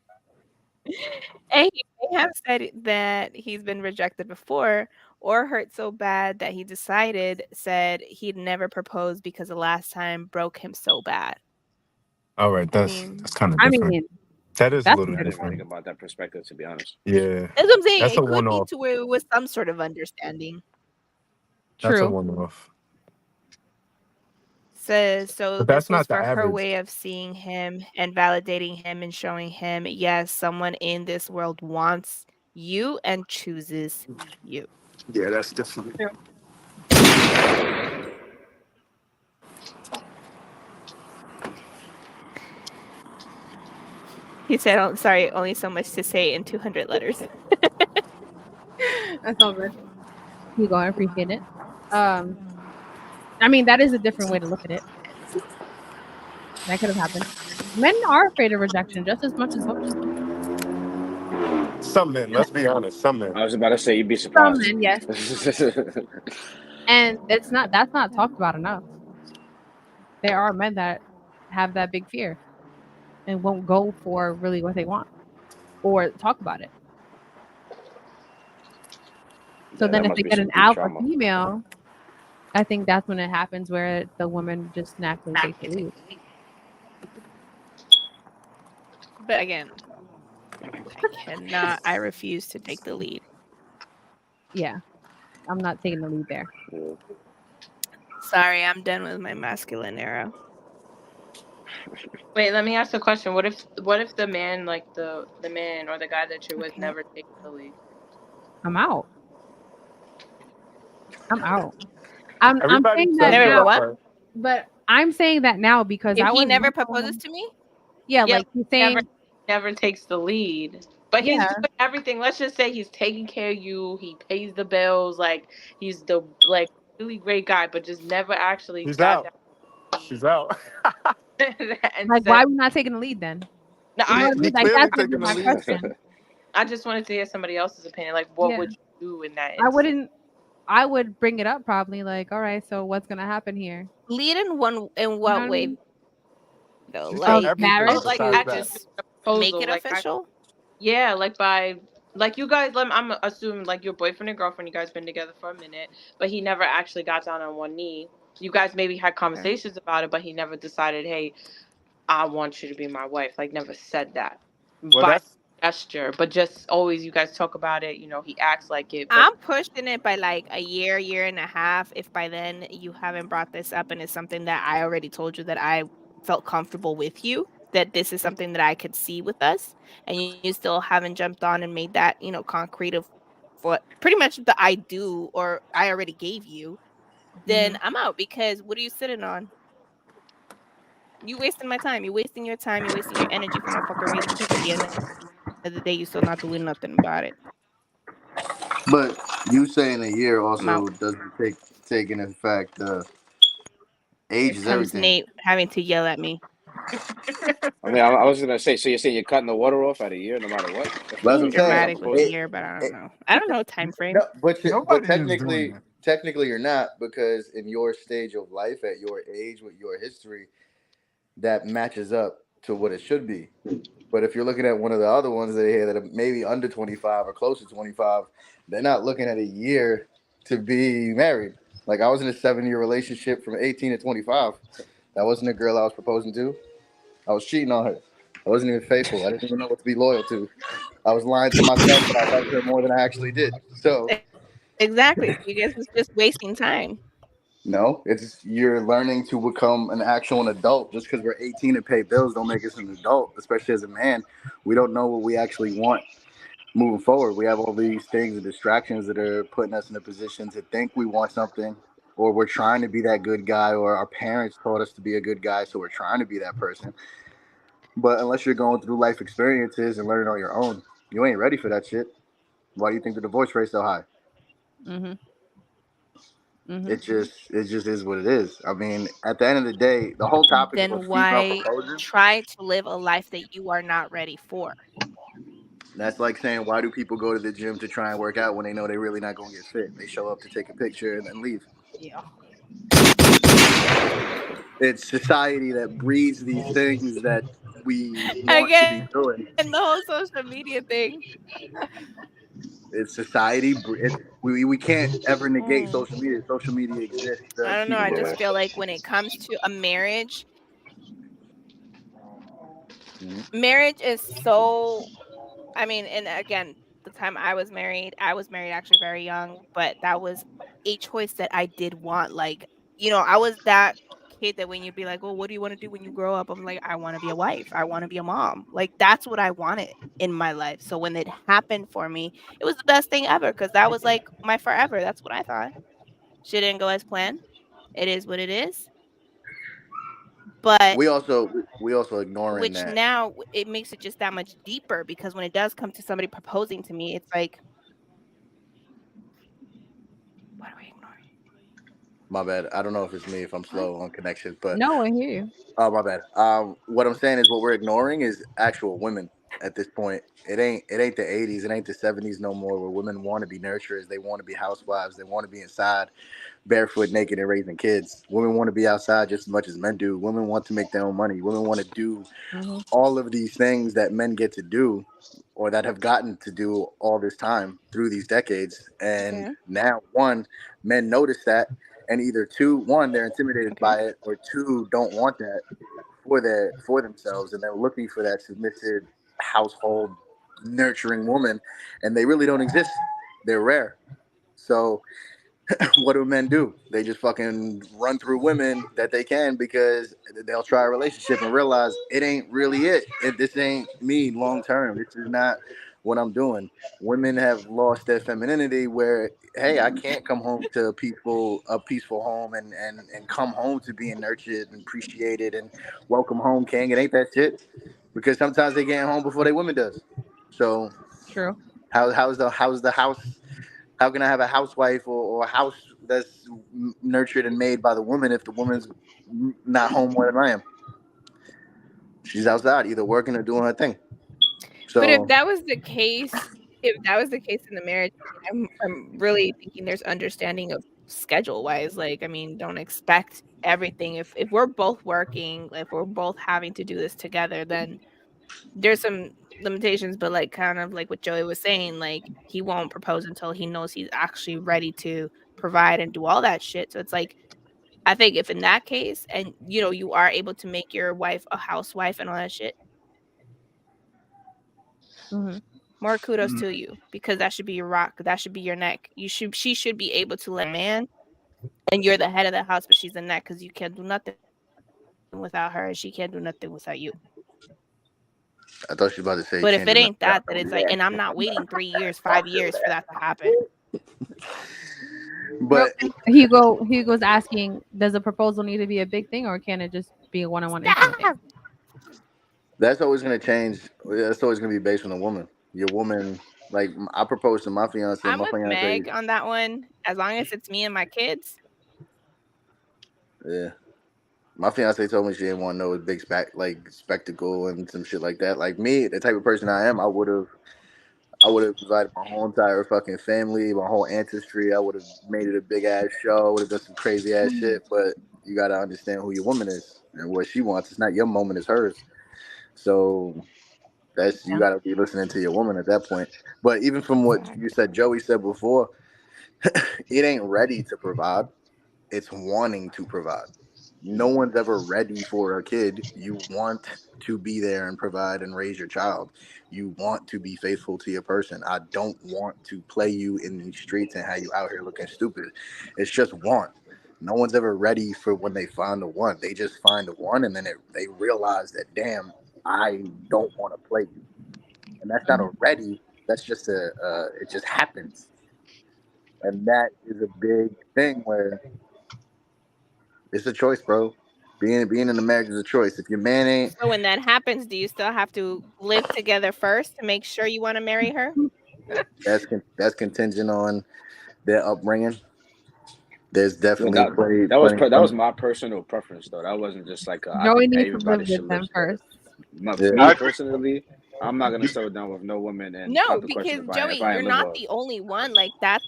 And he may have said that he's been rejected before or hurt so bad that he said he'd never propose because the last time broke him so bad. All right, I that's mean, kind of I different. mean, That is a that's little I didn't even think different. about that perspective, to be honest. Yeah, that's what I'm saying. that's It a could be one-off. to where it was some sort of understanding. That's a true. one-off. Says so But that's this was not the for her average. way of seeing him and validating him and showing him, yes, someone in this world wants you and chooses you. Yeah, that's different. True. He said, "Oh, sorry, only so much to say in 200 letters." That's all good. Hugo, I appreciate it. Um, I mean, that is a different way to look at it. That could have happened. Men are afraid of rejection just as much as women. Some men, let's be honest, some men. I was about to say you'd be Some surprised. men, yes, and that's not talked about enough. There are men that have that big fear and won't go for really what they want or talk about it. So Yeah, then, that if must they be get an some deep alpha trauma. female, I think that's when it happens where the woman just naturally takes the lead. But again, I refuse to take the lead. Yeah, I'm not taking the lead there. Yeah. Sorry, I'm done with my masculine era. Wait, let me ask a question. What if the man, like the man or the guy that you're with, Okay. never takes the lead? I'm out. I'm out. I'm Everybody saying that says Never now, go that, what? but but I'm saying that now because If I he was never with proposes someone. to me? Yeah, Yeah, like he's never saying, never takes the lead. But he's yeah, doing everything. Let's just say he's taking care of you. He pays the bills. Like he's the like really great guy, but just never actually she's got out. down to She's out. the and like said, why are we not taking the lead then? "No, You know He what I he mean? Like clearly that's gonna be taking the my lead. question. I just wanted to hear somebody else's opinion. Like, what Yeah, would you do in that I instance? wouldn't. I would bring it up probably like, all right, so what's gonna happen here? Lead in You know what what I way mean? though? She said Of Like everything Oh, marriage like besides to actually that. just a make proposal. it official? Yeah, like by like you guys. I'm assuming like your boyfriend and girlfriend. You guys been together for a minute, but he never actually got down on one knee. You guys maybe had Okay. conversations about it, but he never decided, hey, I want you to be my wife. Like never said that Well, by that's gesture, but just always you guys talk about it. He acts like it, but I'm pushing it by like a year and a half. If by then you haven't brought this up and it's something that I already told you that I felt comfortable with you, that this is something that I could see with us, and you still haven't jumped on and made that, concrete of what pretty much the I do or I already gave you, then Mhm. I'm out because what are you sitting on? You wasting my time. You're wasting your time. You're wasting your energy for no fucking reason because at the end of the day, you're still not doing nothing about it. But you saying a year I'm out. also doesn't take into fact Here age is comes everything. Nate having to yell at me. I mean, I was gonna say, so you're saying you're cutting the water off at a year, no matter what? That's That's what Being I'm crazy. You're not saying. dramatic with a proposing. year, but I It, don't know. I don't know time no, frame. but Nobody is doing that. technically you're not, because in your stage of life, at your age, with your history, that matches up to what it should be. But if you're looking at one of the other ones that here that are maybe under 25 or close to 25, they're not looking at a year to be married. Like I was in a 7-year relationship from 18 to 25. That wasn't a girl I was proposing to. I was cheating on her. I wasn't even faithful. I didn't even know what to be loyal to. I was lying to myself that I loved her more than I actually did. So Exactly. So you guys was just wasting time. no, it's you're learning to become an actual adult. Just because we're 18 and pay bills don't make us an adult. Especially as a man, we don't know what we actually want moving forward. We have all these things and distractions that are putting us in a position to think we want something, or we're trying to be that good guy, or our parents taught us to be a good guy, so we're trying to be that person. But unless you're going through life experiences and learning on your own, you ain't ready for that shit. Why do you think the divorce rate's so high? Mhm. Mhm. It just is what it is. I mean, at the end of the day, the whole topic of a Then female why proposing, try to live a life that you are not ready for? that's like saying why do people go to the gym to try and work out when they know they're really not going to get fit? They show up to take a picture and then leave. Yeah. It's society that breeds these things that we want to be Again, the whole doing. social media thing. It's society. We can't ever negate Mm. social media. Social media exists I to don't know. keep I us. just Yeah. feel like when it comes to a marriage, Mhm. marriage is so I mean, and again, the time I was married actually very young, but that was a choice that I did want. Like, I was that kid that when you'd be like, "Oh, what do you want to do when you grow up?" I'm like, "I want to be a wife. I want to be a mom." Like, that's what I wanted in my life. So when it happened for me, it was the best thing ever because that was like my forever. That's what I thought. Shit didn't go as planned. It is what it is. But We also ignoring which that. now it makes it just that much deeper because when it does come to somebody proposing to me, it's like, what are we ignoring? My bad. I don't know if it's me if I'm What? slow on connection, but No, I hear you. oh my bad. What I'm saying is what we're ignoring is actual women at this point. It ain't the 80s. It ain't the 70s no more where women want to be nurturers. They want to be housewives. They want to be inside barefoot, naked, and raising kids. Women want to be outside just as much as men do. Women want to make their own money. Women want to do Mhm. all of these things that men get to do or that have gotten to do all this time through these decades. And Okay. now, one, men notice that, and either two, one, they're intimidated Okay. by it, or two, don't want that for themselves, and they're looking for that submissive household nurturing woman, and they really don't exist. They're rare. So what do men do? They just fucking run through women that they can because they'll try a relationship and realize it ain't really it. This ain't me long term. This is not what I'm doing. Women have lost their femininity where, hey, I can't come home to a peaceful home and come home to being nurtured and appreciated and welcome home king. It ain't that shit. Because sometimes they get home before they women does. So True. how's the house, how can I have a housewife or a house that's nurtured and made by the woman if the woman's not home more than I am? She's outside, either working or doing her thing. But So if that was the case in the marriage, I'm really thinking there's understanding of schedule wise. Like, I mean, don't expect everything. If we're both working, if we're both having to do this together, then there's some limitations. But like, kind of like what Joey was saying, like he won't propose until he knows he's actually ready to provide and do all that shit. So it's like I think if in that case, and you are able to make your wife a housewife and all that shit, Mhm. more kudos to you because that should be your rock. That should be your neck. She should be able to let man, and you're the head of the house, but she's the neck because you can't do nothing without her, and she can't do nothing without you. I thought she was about to say But if it changing the ain't that, then it's like, and I'm not waiting 3 years, 5 years for that to happen. But Hugo's asking, does a proposal need to be a big thing, or can it just be a one-on-one intimate thing? Stop. that's always gonna change. That's always gonna be based on the woman. Your woman, like I proposed to my fiance. I'm My with fiance, Meg on that one. As long as it's me and my kids. yeah. My fiance told me she didn't want no big spectacle and some shit like that. Like me, the type of person I am, I would have invited my whole entire fucking family, my whole ancestry. I would have made it a big ass show. Would have done some crazy ass shit. But you gotta understand who your woman is and what she wants. It's not your moment; it's hers. So that's you gotta be listening to your woman at that point. But even from what you said, Joey said before, it ain't ready to provide. It's wanting to provide. No one's ever ready for a kid. You want to be there and provide and raise your child. You want to be faithful to your person. I don't want to play you in these streets and have you out here looking stupid. It's just want. No one's ever ready for when they find the one. They just find the one and then they realize that, damn, I don't want to play you. And that's not a ready. That's just it just happens. And that is a big thing where it's a choice, bro. Being in a marriage is a choice. If your man ain't, So when that happens, do you still have to live together first to make sure you want to marry her? that's contingent on their upbringing. There's Well, definitely plenty, that was plenty. that was my personal preference though. That wasn't just like I Joey think needs to everybody live should with live them together. first. Yeah. For me I agree. personally, I'm not gonna You, settle down with no woman and No, count the question because if Joey, I you're ain't live not well. the only one. Like that's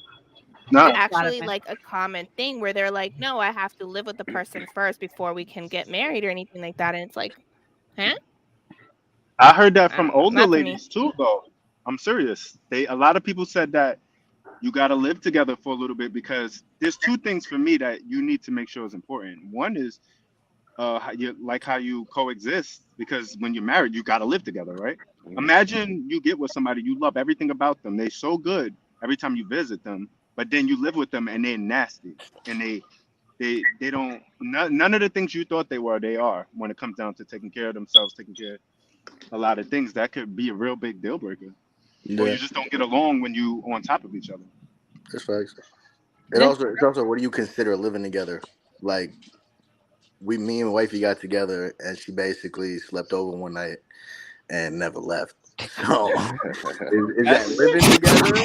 nah, That's a lot of actually men. like a common thing where they're like, no, I have to live with the person first before we can get married or anything like that. And it's like, huh? I heard that I from don't know. older Not to me. ladies too, though. I'm serious. A lot of people said that you got to live together for a little bit because there's two things for me that you need to make sure is important. One is how you coexist because when you're married, you got to live together, right? Mhm. Imagine you get with somebody, you love everything about them. They're so good every time you visit them, but then you live with them and they're nasty and they don't none of the things you thought they were, they are when it comes down to taking care of themselves, taking care of a lot of things. That could be a real big deal breaker. Or Yeah, you just don't get along when you on top of each other. that's facts. That's It's also what do you consider living together? Like me and wifey got together and she basically slept over one night and never left. So is That, that living together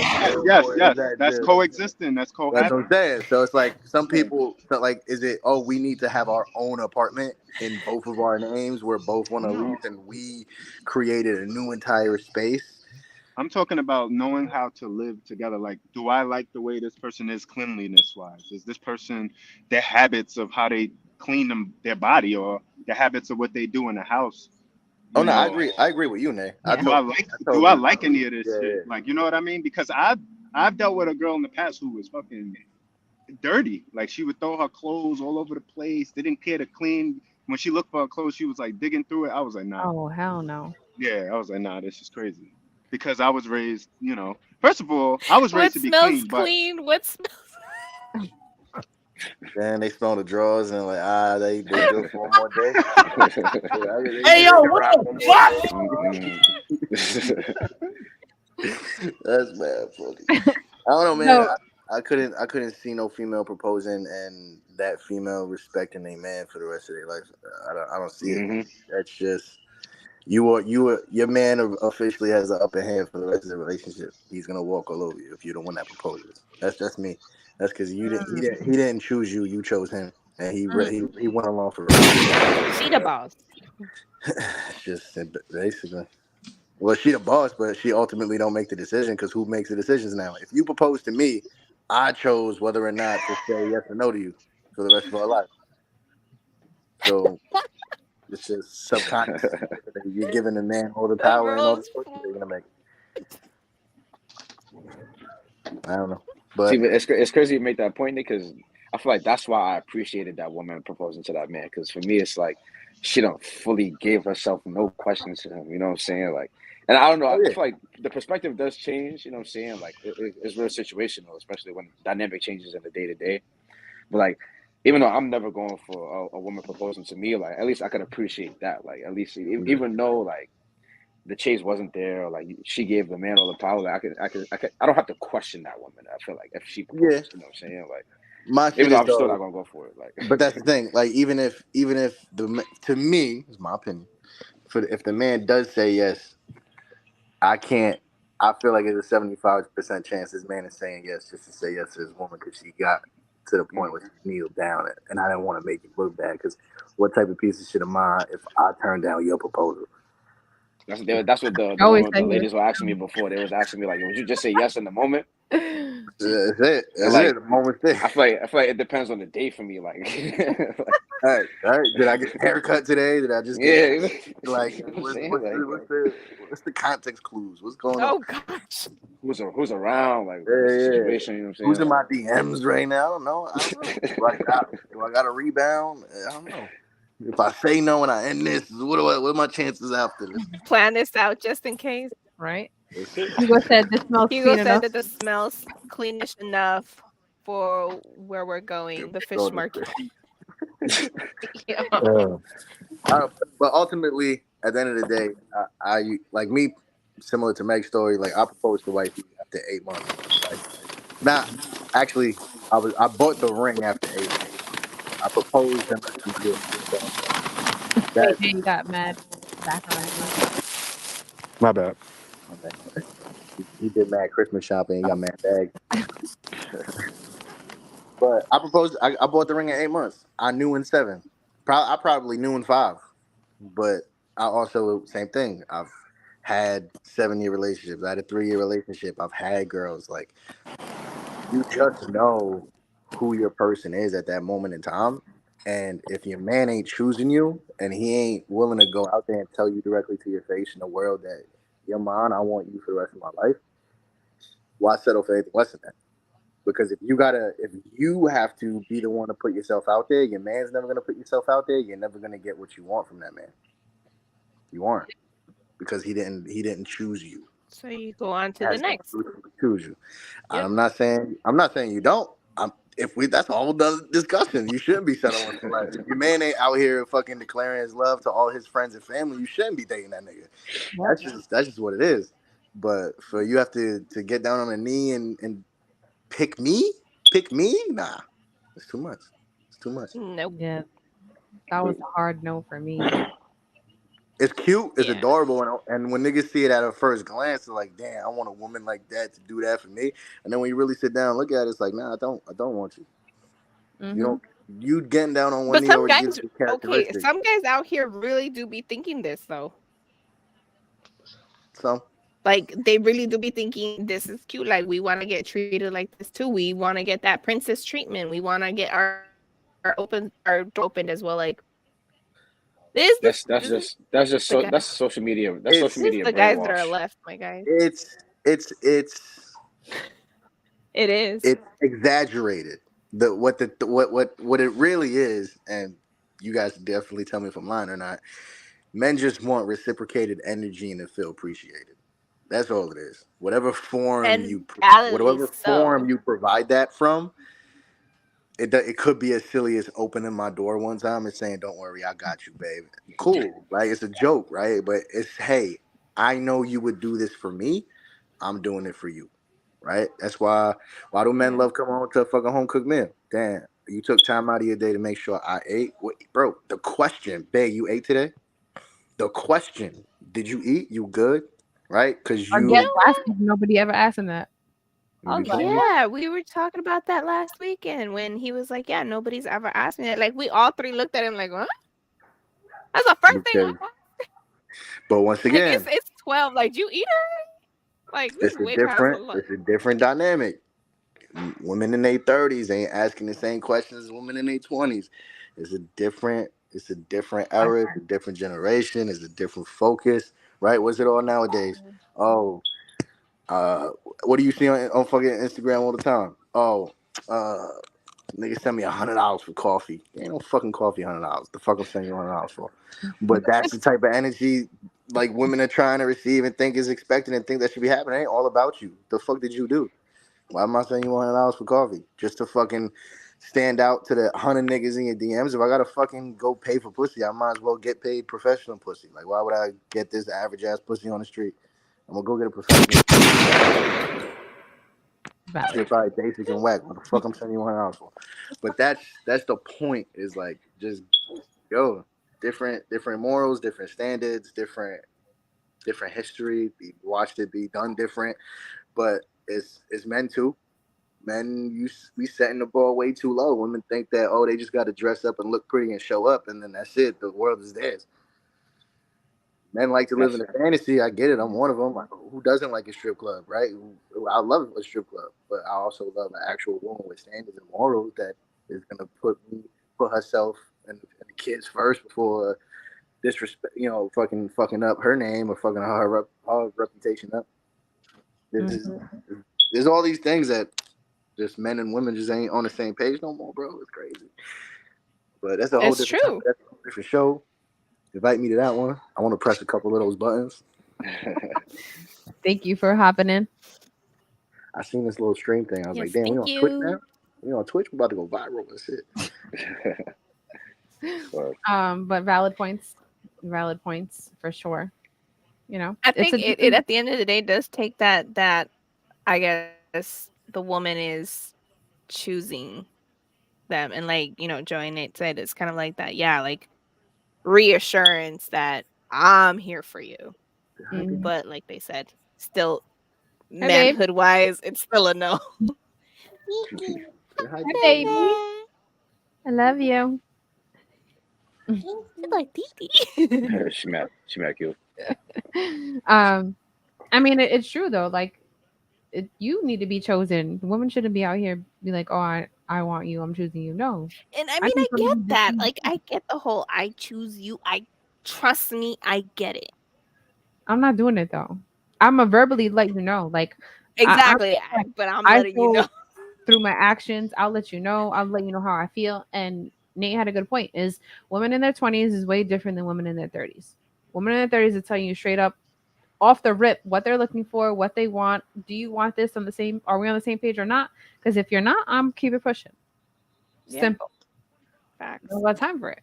yes, or is yes, that that's just coexisting. That's that's what I'm cohabiting. saying. So it's like some people so like, is it we need to have our own apartment in both of our names where both want to No, lease and we created a new entire space? I'm talking about knowing how to live together. Like, do I like the way this person is cleanliness wise? Is this person their habits of how they clean their body or the habits of what they do in the house? Oh You no, I know, agree. I agree with you, Nay. yeah. I do I totally like any of this yeah, shit? yeah. Like, you know what I mean? Because I've dealt with a girl in the past who was fucking dirty. Like she would throw her clothes all over the place. Didn't care to clean. When she looked for her clothes, she was like digging through it. I was like, nah. Oh hell no. Yeah, I was like, nah, this is crazy. Because I was raised, first of all, I was raised What to be smells clean, but clean? What smells? Then they smell the drawers and like they good for one more day. Yeah, hey they yo, can what rock the one more fuck? day. Mm-mm. That's bad, funny. I don't know, man. No, I couldn't see no female proposing and that female respecting a man for the rest of their life. I don't see it. Mhm. That's just your man officially has the upper hand for the rest of the relationship. He's gonna walk all over you if you're the one that proposes. That's just me. That's because he didn't choose you. You chose him, and he went along for the ride. She the boss. It's just basically. Well, she the boss, but she ultimately don't make the decision because who makes the decisions now? If you propose to me, I chose whether or not to say yes or no to you for the rest of our life. So it's just subconscious. You're giving the man all the The power and all the rose choices floor. they're gonna make. I don't know, See, but but it's crazy you make that point because I feel like that's why I appreciated that woman proposing to that man. Because for me, it's like she don't fully gave herself no questions to him. You know what I'm saying? Like, and I don't know. oh I yeah, feel like the perspective does change. You know what I'm saying? Like, it's real situational, especially when dynamic changes in the day to day. But like, even though I'm never going for a woman proposing to me, like at least I can appreciate that. Like, at least yeah, even though like the chase wasn't there, or like she gave the man all the power. Like I don't have to question that woman. I feel like if she Yeah, proposed, you know what I'm saying? Like my shit even though is I'm still though. not gonna go for it. Like But that's the thing. Like even if to me, it's my opinion. If the man does say yes, I can't. I feel like it's a 75% chance this man is saying yes just to say yes to his woman because she got to the point mm, where she kneeled down it, and I didn't want to make it look bad because what type of piece of shit am I if I turn down your proposal? that's what I the always woman, say the yes. ladies were asking me before. They was asking me like, would you just say yes in the moment? That's it. And That's it. like The moment thing. I feel like it depends on the day for me. Like, like All right. Did I get a haircut today? Did I just get yeah, married? you Like, know what I'm saying? what's the context clues? What's going on? Oh gosh. Who's around? Like, Yeah, what's the yeah. situation? You know what Who's I'm in my DMs right now? I don't know. I don't know. Do I got a rebound? I don't know. If I say no and I end this, what are my chances after this? Plan this out just in case. Right? That's it. Hugo said this smells Hugo clean said enough. that the smells cleanish enough for where we're going, the So fish to market. say. Yeah. Uh, But ultimately, at the end of the day, I like me, similar to Meg's story. Like I proposed to wifey after 8 months. Like, not actually, I bought the ring after 8 months. I proposed in less than a year. So that AJ got mad background noise. my bad. my bad. He did mad Christmas shopping. He got mad bags. But I proposed. I bought the ring in 8 months. I knew in seven. I probably knew in five. But I also same thing. I've had 7 year relationships. I had a 3 year relationship. I've had girls. Like you just know who your person is at that moment in time. And if your man ain't choosing you and he ain't willing to go out there and tell you directly to your face in the world that you're mine, I want you for the rest of my life, why settle for anything less than that? Because if you have to be the one to put yourself out there, your man's never gonna put yourself out there. You're never gonna get what you want from that man. You aren't because he didn't choose you. So you go on He to the has no next. reason to choose you. Yep. I'm not saying you don't. If we that's all the discussion. You shouldn't be settling for less. If your man ain't out here fucking declaring his love to all his friends and family, you shouldn't be dating that nigga. Yep. That's just what it is. But for you have to get down on a knee and pick me, nah, it's too much. It's too much. Nope. Yeah, that was a hard no for me. It's cute, it's Yeah. adorable, and when niggas see it at a first glance, they're like, "Damn, I want a woman like that to do that for me." And then when you really sit down and look at it, it's like, "Nah, I don't want you. You Hmm. don't. You getting down on one But knee some already gives guys, you okay, characteristics." some guys out here really do be thinking this though. So Like they really do be thinking this is cute. Like we want to get treated like this too. We want to get that princess treatment. We want to get our door opened as well. Like that's just the guy. so that's social media. That's social it's This is media the guys that are brainwash. left, my guys. it's it's It is. it's exaggerated. What it really is, and you guys definitely tell me if I'm lying or not. Men just want reciprocated energy and to feel appreciated. That's all it is. And validly Whatever form so. you provide that from, it could be as silly as opening my door one time and saying, "Don't worry, I got you, babe." Cool, right? It's a joke, right? But it's hey, I know you would do this for me. I'm doing it for you, right? That's why do men Yeah. love coming home to a fucking home cooked meal? Damn, you took time out of your day to make sure I ate. What, bro? The question, babe, you ate today? The question, did you eat? You good? Right? Because Our You guest you know last what? week, nobody ever asked him that. I was like, because you Yeah, we were talking about that last weekend when he was like, "Yeah, nobody's ever asked me that." Like we all three looked at him like, "What?" That's the first thing. because but once Like again, it's 12. Like you eat her? Like this is way past the lunch. it's a different dynamic. Women in their 30s ain't asking the same questions as women in their 20s. It's a different era, it's a different generation, it's a different focus, right? What's it all nowadays? Oh, uh, what do you see on fucking Instagram all the time? Oh, uh, niggas send me $100 for coffee. Ain't no fucking coffee $100. The fuck I'm sending you $100 for? But that's the type of energy like women are trying to receive and think is expected and think that should be happening. It ain't all about you. The fuck did you do? Why am I sending you $100 for coffee? Just to fucking stand out to the 100 niggas in your DMs. If I gotta fucking go pay for pussy, I might as well get paid professional pussy. Like, why would I get this average ass pussy on the street? I'm gonna go get a professional. Valid. Shit probably basic and whack. What the fuck I'm sending you $100 for? But that's the point. Is like just yo different morals, different standards, different history. We watched it be done different, but it's men too. Men, we setting the ball way too low. Women think that they just got to dress up and look pretty and show up, and then that's it. The world is theirs. Men like to live That's in a fantasy. I get it. I'm one of them. Like, who doesn't like a strip club, right? I love a strip club, but I also love an actual woman with standards and morals that is gonna put herself and the kids first before disrespect. Fucking up her name or fucking her reputation up. There's, Mhm. there's all these things that just men and women just ain't on the same page no more, bro. It's crazy. But that's a whole It's different topic. true. That's a whole different show. Invite me to that one. I want to press a couple of those buttons. Thank you for hopping in. I seen this little stream thing. I was like, Yes, damn, we thank on Twitch now? you. We on Twitch? We about to go viral and shit. Or But valid points. Valid points for sure. You know, I it's a think it different. at the end of the day does take that I guess the woman is choosing them and like, Joy and Nate said it's kind of like that, yeah, like reassurance that I'm here for you. Hi, Mhm. baby. But like they said, still Hi, babe. manhood wise, it's still a no. Kiki, Say hi, Hi, baby. baby. baby. I love you. She's like Titi. she met you. um, I mean, it's true though. Like, you need to be chosen. The woman shouldn't be out here be like, "Oh, I want you. I'm choosing you." No, And I I mean, need I somebody get who just that. chooses Like, me. I get the whole I choose you. I trust me. I get it. I'm not doing it though. I'm a verbally let you know. Like, I'm Exactly. like, But I'm I letting you know. show through my actions. I'll let you know. I'll let you know how I feel. And Nate had a good point. Is women in their 20s is way different than women in their 30s. Women in their 30s are telling you straight up off the rip what they're looking for, what they want. Do you want this on the same? Are we on the same page or not? Because if you're not, I'm keep it pushing. Yeah, Simple. I facts. don't got time for it.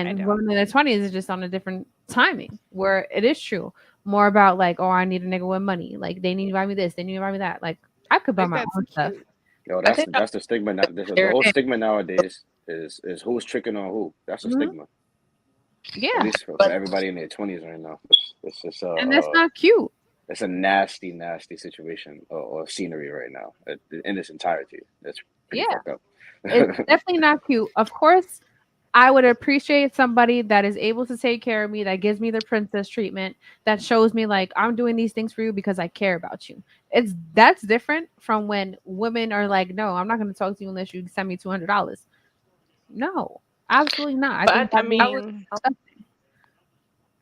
I And don't. women in their 20s is just on a different timing where it is true. More about like, oh, I need a nigga with money. Like they need to buy me this, they need to buy me that. Like I could buy Like, my that's own stuff. cute. Yo, I that's think the that that's the stigma now. The there whole And, stigma nowadays is who's tricking on who. That's a mhm, stigma. At yeah, least for but everybody in their 20s right now. It's just and that's not cute. it's a nasty, nasty situation or scenery right now in its entirety. That's pretty Yeah, fucked up. it's definitely not cute. Of course, I would appreciate somebody that is able to take care of me, that gives me the princess treatment, that shows me like I'm doing these things for you because I care about you. That's different from when women are like, no, I'm not going to talk to you unless you send me $200. No, absolutely not. I think but I that is I would mean, disgusting.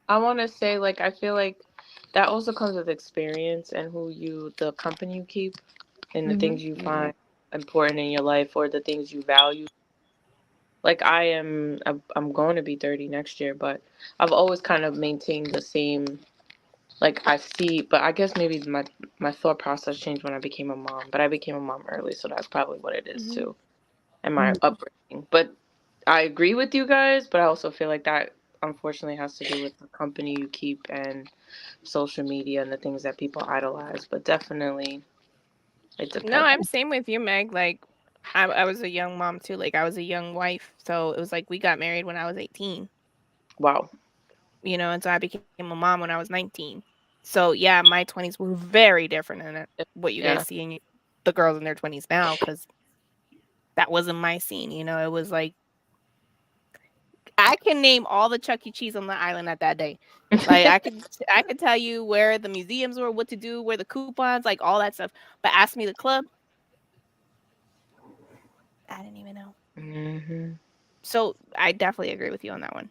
I want to say like I feel like that also comes with experience and the company you keep and the Hmm. things you Hmm. find important in your life or the things you value. Like I'm going to be 30 next year, but I've always kind of maintained the same. Like I see, but I guess maybe my thought process changed when I became a mom. But I became a mom early, so that's probably what it is mhm. too, and my upbringing. But I agree with you guys, but I also feel like that unfortunately has to do with the company you keep and social media and the things that people idolize. But definitely, it No, depends. I'm same with you, Meg. Like, I was a young mom too. Like, I was a young wife, so it was like we got married when I was 18. Wow. And so I became a mom when I was 19. So yeah, my 20s were very different than what you guys Yeah. see in the girls in their 20s now, because that wasn't my scene. It was like I can name all the Chuck E. Cheese on the island at that day. Like I could tell you where the museums were, what to do, where the coupons, like all that stuff. But ask me the club, I didn't even know. Hmm. So I definitely agree with you on that one.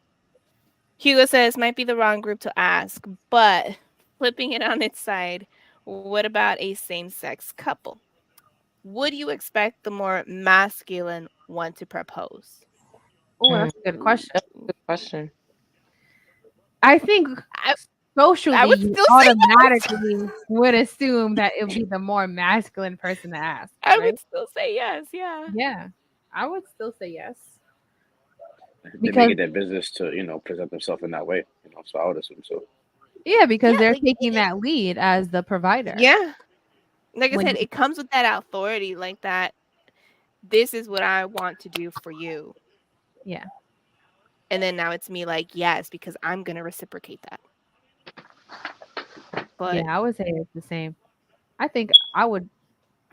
Hugo says might be the wrong group to ask, but flipping it on its side, what about a same-sex couple? Would you expect the more masculine one to propose? Oh, that's a good Ooh. question. That's a good question. I think I, I socially would you still say yes. automatically would assume that it would be the more masculine person to ask, I right? would still say yes. Yeah. Yeah. I would still say yes They make because it their business to, present themselves in that way. So I would assume so. yeah, because Yeah, they're like taking that lead as the provider. yeah. Like I When said, it comes with that authority, like that. This is what I want to do for you, yeah, and then now it's me like yes because I'm gonna reciprocate that. yeah, But I would say it's the same. I think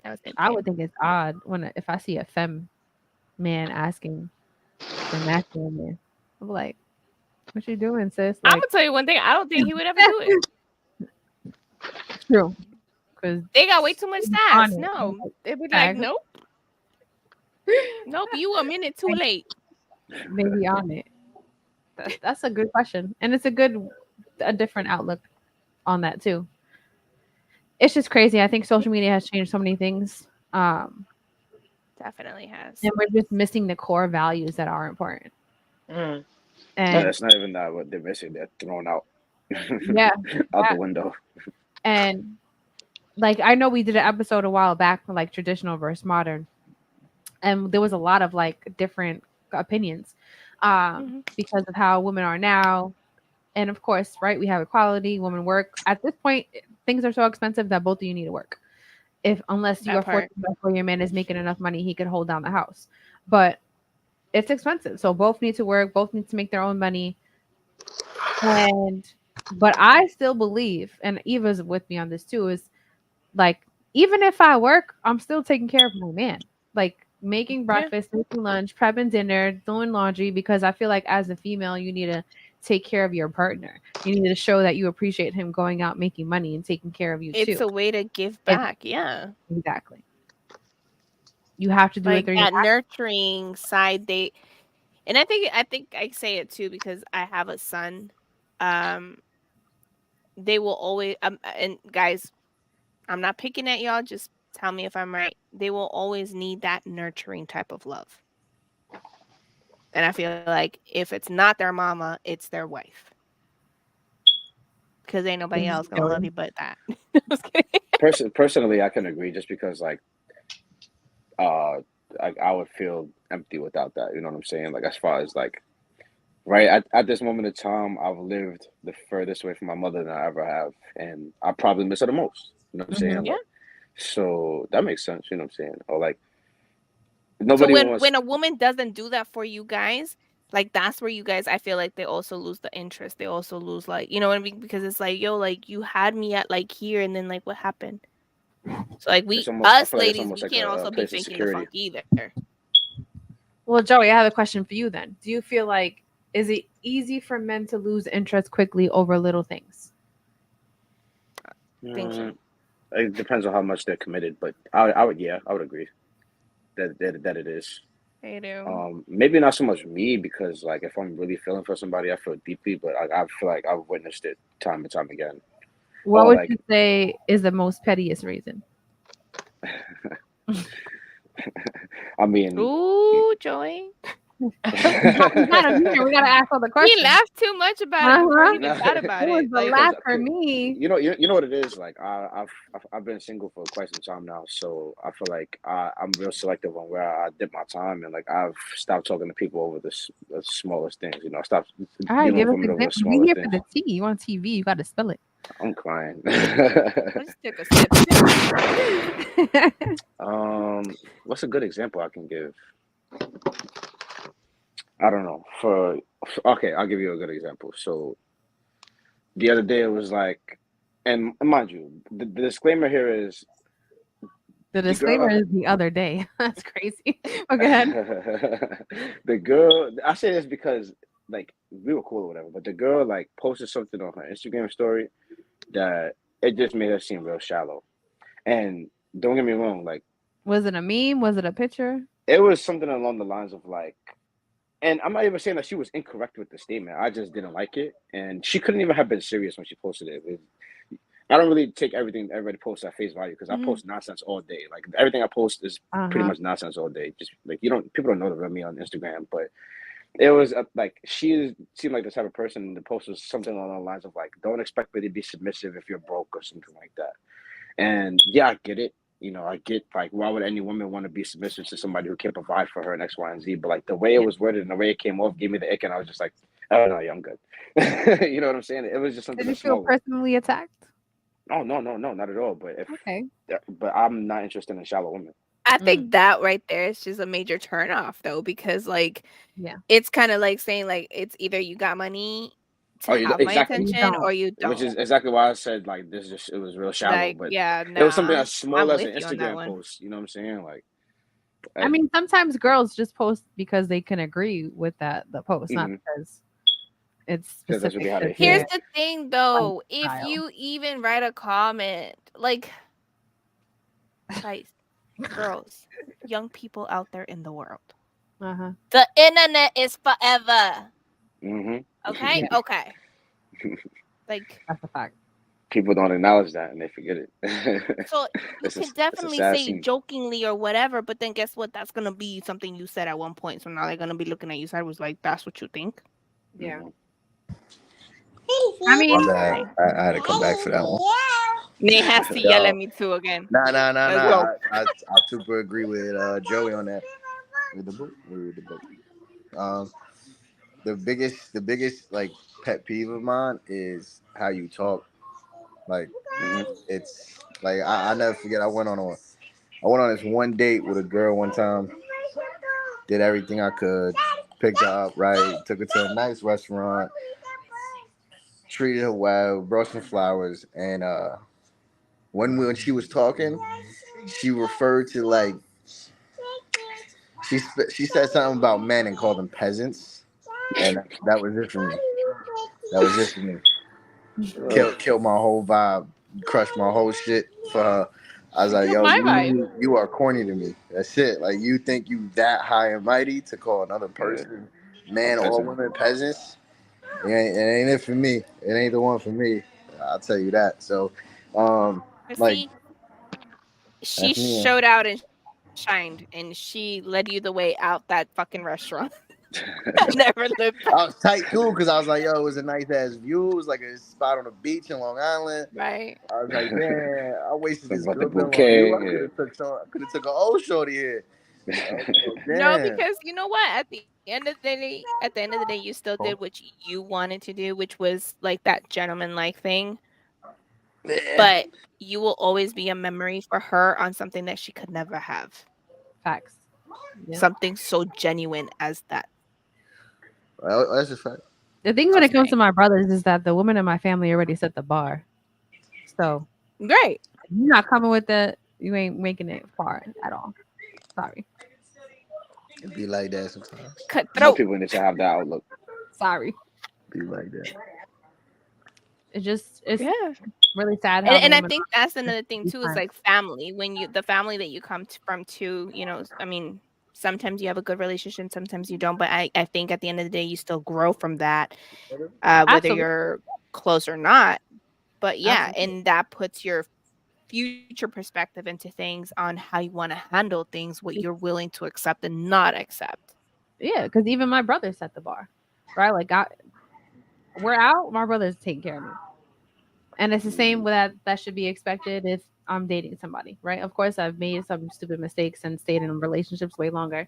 that was same I same. would think it's odd when if I see a femme man asking the masculine man. I'm like, what you doing, sis? I'm Like, gonna tell you one thing. I don't think he would ever do it. true, because They got way too much on sass. it. No, Like, they'd be like, facts. nope, nope. You a minute too Like, late. maybe on it. That's a good question, and it's a different outlook on that too. It's just crazy. I think social media has changed so many things, Definitely has. and we're just missing the core values that are important. Mm. And It's not even that what they're missing. They're thrown out yeah, out the that, window. and like I know we did an episode a while back for like traditional versus modern, and there was a lot of like different opinions Hmm. because of how women are now. And of course, right, we have equality, women work. At this point, things are so expensive that both of you need to work. If unless you That are part. fortunate enough where your man is making enough money, he could hold down the house. But it's expensive. So both need to work, both need to make their own money. And but I still believe, and Eva's with me on this too, is like, even if I work, I'm still taking care of my man. Like making Yeah, breakfast, making lunch, prepping dinner, doing laundry, because I feel like as a female, you need to take care of your partner. You need to show that you appreciate him going out making money and taking care of you it's too. a way to give Ex- back. Yeah, Exactly. You have to do it like through your that nurturing side. And I think I say it too because I have a son. Um, they will always and guys, I'm not picking at y'all. Just tell me if I'm right. They will always need that nurturing type of love. And I feel like if it's not their mama, it's their wife. Because ain't nobody else gonna love you Joey. but that. Just kidding. Personally, I can agree just because like uh I would feel empty without that. You know what I'm saying? Like as far as like right at this moment in time, I've lived the furthest away from my mother than I ever have, and I probably miss her the most. You know what I'm saying? Mhm. Yeah. Like so that makes sense. You know what I'm saying? Or like So nobody wants. when a woman doesn't do that for you guys, like that's where you guys I feel like they also lose the interest. They also lose like you know what I mean? Because it's like, yo, like you had me at like here and then like what happened? So like It's we almost. I us feel like it's ladies, almost we like can't a also be place of faking the security. funk either. Well, Joey, I have a question for you then. Do you feel like is it easy for men to lose interest quickly over little things? Think so. Mm, it depends on how much they're committed, but I would agree that it is. They do. Maybe not so much me because like if I'm really feeling for somebody, I feel deeply, but I feel like I've witnessed it time and time again. What Or would like, you say is the most pettiest reason? I mean, Ooh, Joey. We gotta we gotta ask all the He questions. laughed too much about it before he Uh-huh. even no, thought It about was it. the Like, because laugh for me. you know what it is. Like I've been single for quite some time now, so I feel like I'm real selective on where I dip my time, and like I've stopped talking to people over the smallest things. I stopped All right, dealing give with us women over the examples. You smallest here for things. the T. You on TV. You gotta spell it. I'm crying. I just took a sip. Sip. What's a good example I can give? I don't know. Okay, I'll give you a good example. So the other day it was like, and mind you, the disclaimer here is The the disclaimer girl, is the other day. That's crazy. Oh, go ahead. the girl. I say this because like we were cool or whatever, but the girl like posted something on her Instagram story that it just made her seem real shallow. And don't get me wrong, like Was it a meme? Was it a picture? it was something along the lines of like. And I'm not even saying that she was incorrect with the statement. I just didn't like it, and she couldn't even have been serious when she posted it. I don't really take everything everybody posts at face value because I Mhm. post nonsense all day. Like everything I post is Uh pretty huh. much nonsense all day. Just like people don't know the real me on Instagram, but it was like she seemed like the type of person. The post was something along the lines of like, "Don't expect me to be submissive if you're broke" or something like that. And yeah, I get it. I get like why would any woman want to be submissive to somebody who can't provide for her and X, Y, and Z? But like the way it Yeah. was worded and the way it came off gave me the ick, and I was just like, oh no, yeah, I'm good. You know what I'm saying? It was just something Did a you feel small one. personally attacked? Oh no, no, no, not at all. But Okay. but I'm not interested in shallow women. I Mm, think that right there is just a major turn off though, because like yeah. it's kind of like saying like it's either you got money to Oh, have my Or exactly. you attention don't. or you Which don't. is exactly why I said like this. Just it was real shallow, Like, but yeah, it was something nah, as small I'm as with an you on that Instagram one. post. You know what I'm saying? Like, I I, mean, sometimes girls just post because they can agree with the post, not mm-hmm, because it's because that's specific really how to they Here's feel. their the thing though, if lifestyle. you even write a comment, like guys, girls, young people out there in the world. Uh-huh. The internet is forever. Hmm. Okay? Yeah, Okay. Like that's a fact. People don't acknowledge that and they forget it. so you can It's a definitely sad say scene. jokingly or whatever, but then guess what? That's gonna be something you said at one point. So now they're gonna be looking at you sideways like that's what you think. Yeah. Hmm. I My mean, bad. Okay. I had to come back for that one. Nate has to yell at Yo, me too again. nah, nah, nah, Let's nah. go. I super agree with Joey on that. Read the book. Read the book. Um, the biggest like pet peeve of mine is how you talk. Like Hmm. it's like I never forget. I went on this one date with a girl one time. Did everything I could. Picked her up right. Took her to a nice restaurant. Treated her well. Brought some flowers. And when she was talking, she referred to like she said something about men and called them peasants. And that was it for me. That was it for me. Ugh. Killed my whole vibe, crushed my whole shit for her. I was You like, killed yo, my vibe. you are corny to me. That's it. Like you think you that high and mighty to call another Yeah, person, a man or peasant. woman, peasants. It ain't it for me. It ain't the one for me. I'll tell you that. So, But like see, she that's me. showed out and shined and she led you the way out that fucking restaurant. I never looked back. I was tight too because I was like, yo, it was a nice ass view. It was like a spot on the beach in Long Island. Right. I was like, man, I wasted Think this about the good meal on you. I could bouquet. have took some. I could have took an old shorty here. I was like, No, damn. because you know what? At the end of the day, you still did what you wanted to do, which was like that gentleman-like thing. Yeah. But you will always be a memory for her on something that she could never have. facts. Yeah. Something so genuine as that. Well, that's a fact. The thing when it Just comes to saying. my brothers is that the women in my family already set the bar. So Great. you're not coming with that. You ain't making it far at all. Sorry. It be like that sometimes. More Cutthroat. people need to have that outlook. Sorry. Be like that. It's Yeah. really sad how the And I women think that's are another thing these too is times. like family. When you the family that you come from too, I mean, sometimes you have a good relationship, sometimes you don't. But I think at the end of the day, you still grow from that, whether Absolutely. you're close or not. But yeah, Absolutely. and that puts your future perspective into things on how you want to handle things, what you're willing to accept and not accept. Yeah, because even my brother set the bar. Right? Like we're out, my brother's taking care of me. And it's the same Mhm. with that should be expected if I'm dating somebody, right? Of course I've made some stupid mistakes and stayed in relationships way longer.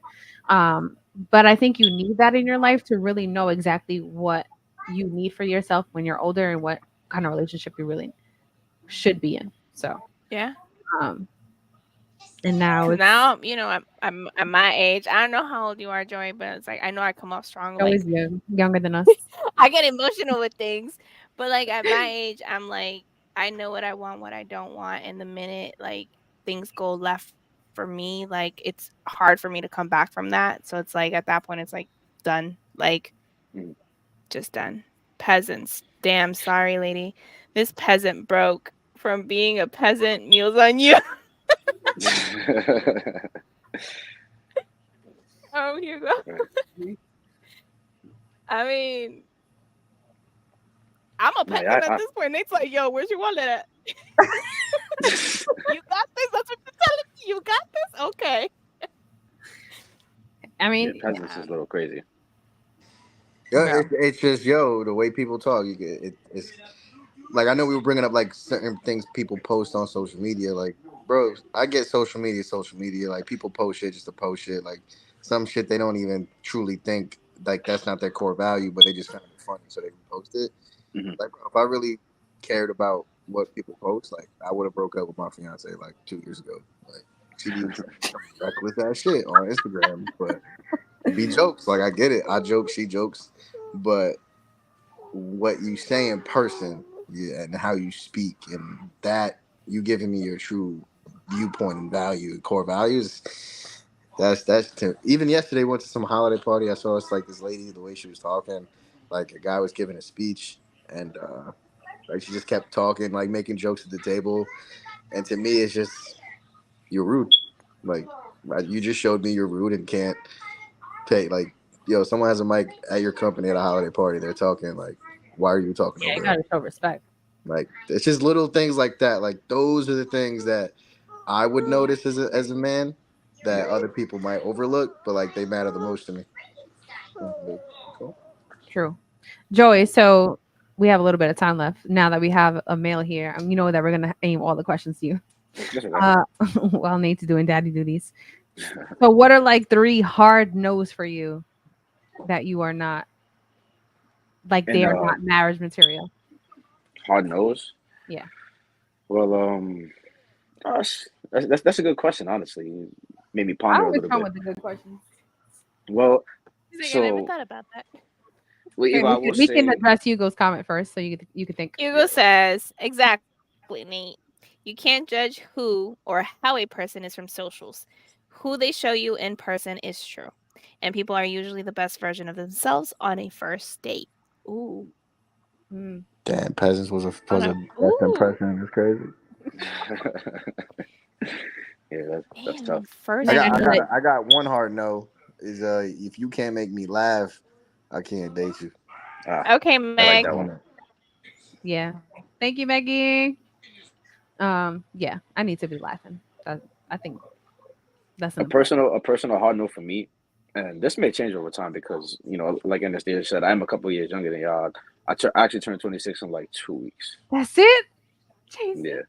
Um, but I think you need that in your life to really know exactly what you need for yourself when you're older and what kind of relationship you really should be in. So Yeah. um and now Because it's now, I'm at my age. I don't know how old you are, Joey, but it's like I know I come off strong. always Like young, younger than us. I get emotional with things, but like at my age, I'm like I know what I want, what I don't want, and the minute like things go left for me, like it's hard for me to come back from that. So it's like at that point, it's like done, like Mm. just done. Peasants, damn sorry, lady. This peasant broke from being a peasant. Meals on you. Oh, here you go. Right. I mean, I'm a No, peasant yeah, at this point. Nate's like, yo, where's your wallet at? You got this. That's what you're telling me. You got this? Okay. I yeah, mean, peasants Yeah. is a little crazy. Yeah, bro. it's just yo the way people talk. You get it's like I know we were bringing up like certain things people post on social media. Like bro, I get social media. Like people post shit just to post shit. Like some shit they don't even truly think like that's not their core value, but they just found it funny, so they can post it. Hmm. Like, bro, if I really cared about what people post, like I would have broke up with my fiance like 2 years ago. Like she be some reckless ass shit on Instagram, but it be jokes. Like I get it. I joke, she jokes, but what you say in person, yeah, and how you speak, and that you giving me your true viewpoint and value, core values. Even yesterday went to some holiday party. I saw it's like this lady, the way she was talking, like a guy was giving a speech, and like she just kept talking, like making jokes at the table, and to me, it's just you're rude. Like you just showed me you're rude and can't pay. Like, yo, someone has a mic at your company at a holiday party. They're talking like, why are you talking Yeah, over you them? gotta show respect. Like it's just little things like that. Like those are the things that I would notice as a man that Yeah. other people might overlook, but like they matter the most to me. So, cool. True. Joey, so we have a little bit of time left now that we have a male here. You know that we're gonna aim all the questions to you. That's okay. Uh, while Nate's doing daddy duties. So, what are like three hard no's for you that you are not like And they are not marriage material? hard nose. Yeah, Well, gosh, that's a good question. Honestly, you made me I ponder a always little come bit. with the good questions. Well, He's like, I never so thought about that. well, Here, Eva, I will we can say, address Hugo's comment first, so you could think. Hugo yeah, says, exactly, Nate. You can't judge who or how a person is from socials. Who they show you in person is true. And people are usually the best version of themselves on a first date. Ooh. Mm. Damn, peasants was Okay. a best Ooh. impression. It's crazy. yeah, that's Damn, tough. on first date. I got one hard no is if you can't make me laugh, I can't date you. Ah, Okay, I like Meg. that one. Yeah. Thank you, Maggie. Yeah, I need to be laughing. I think that's an important. A personal hard no for me, and this may change over time because like Anastasia said, I'm a couple years younger than y'all. I actually turned 26 in like 2 weeks. That's it. Jesus. Yeah,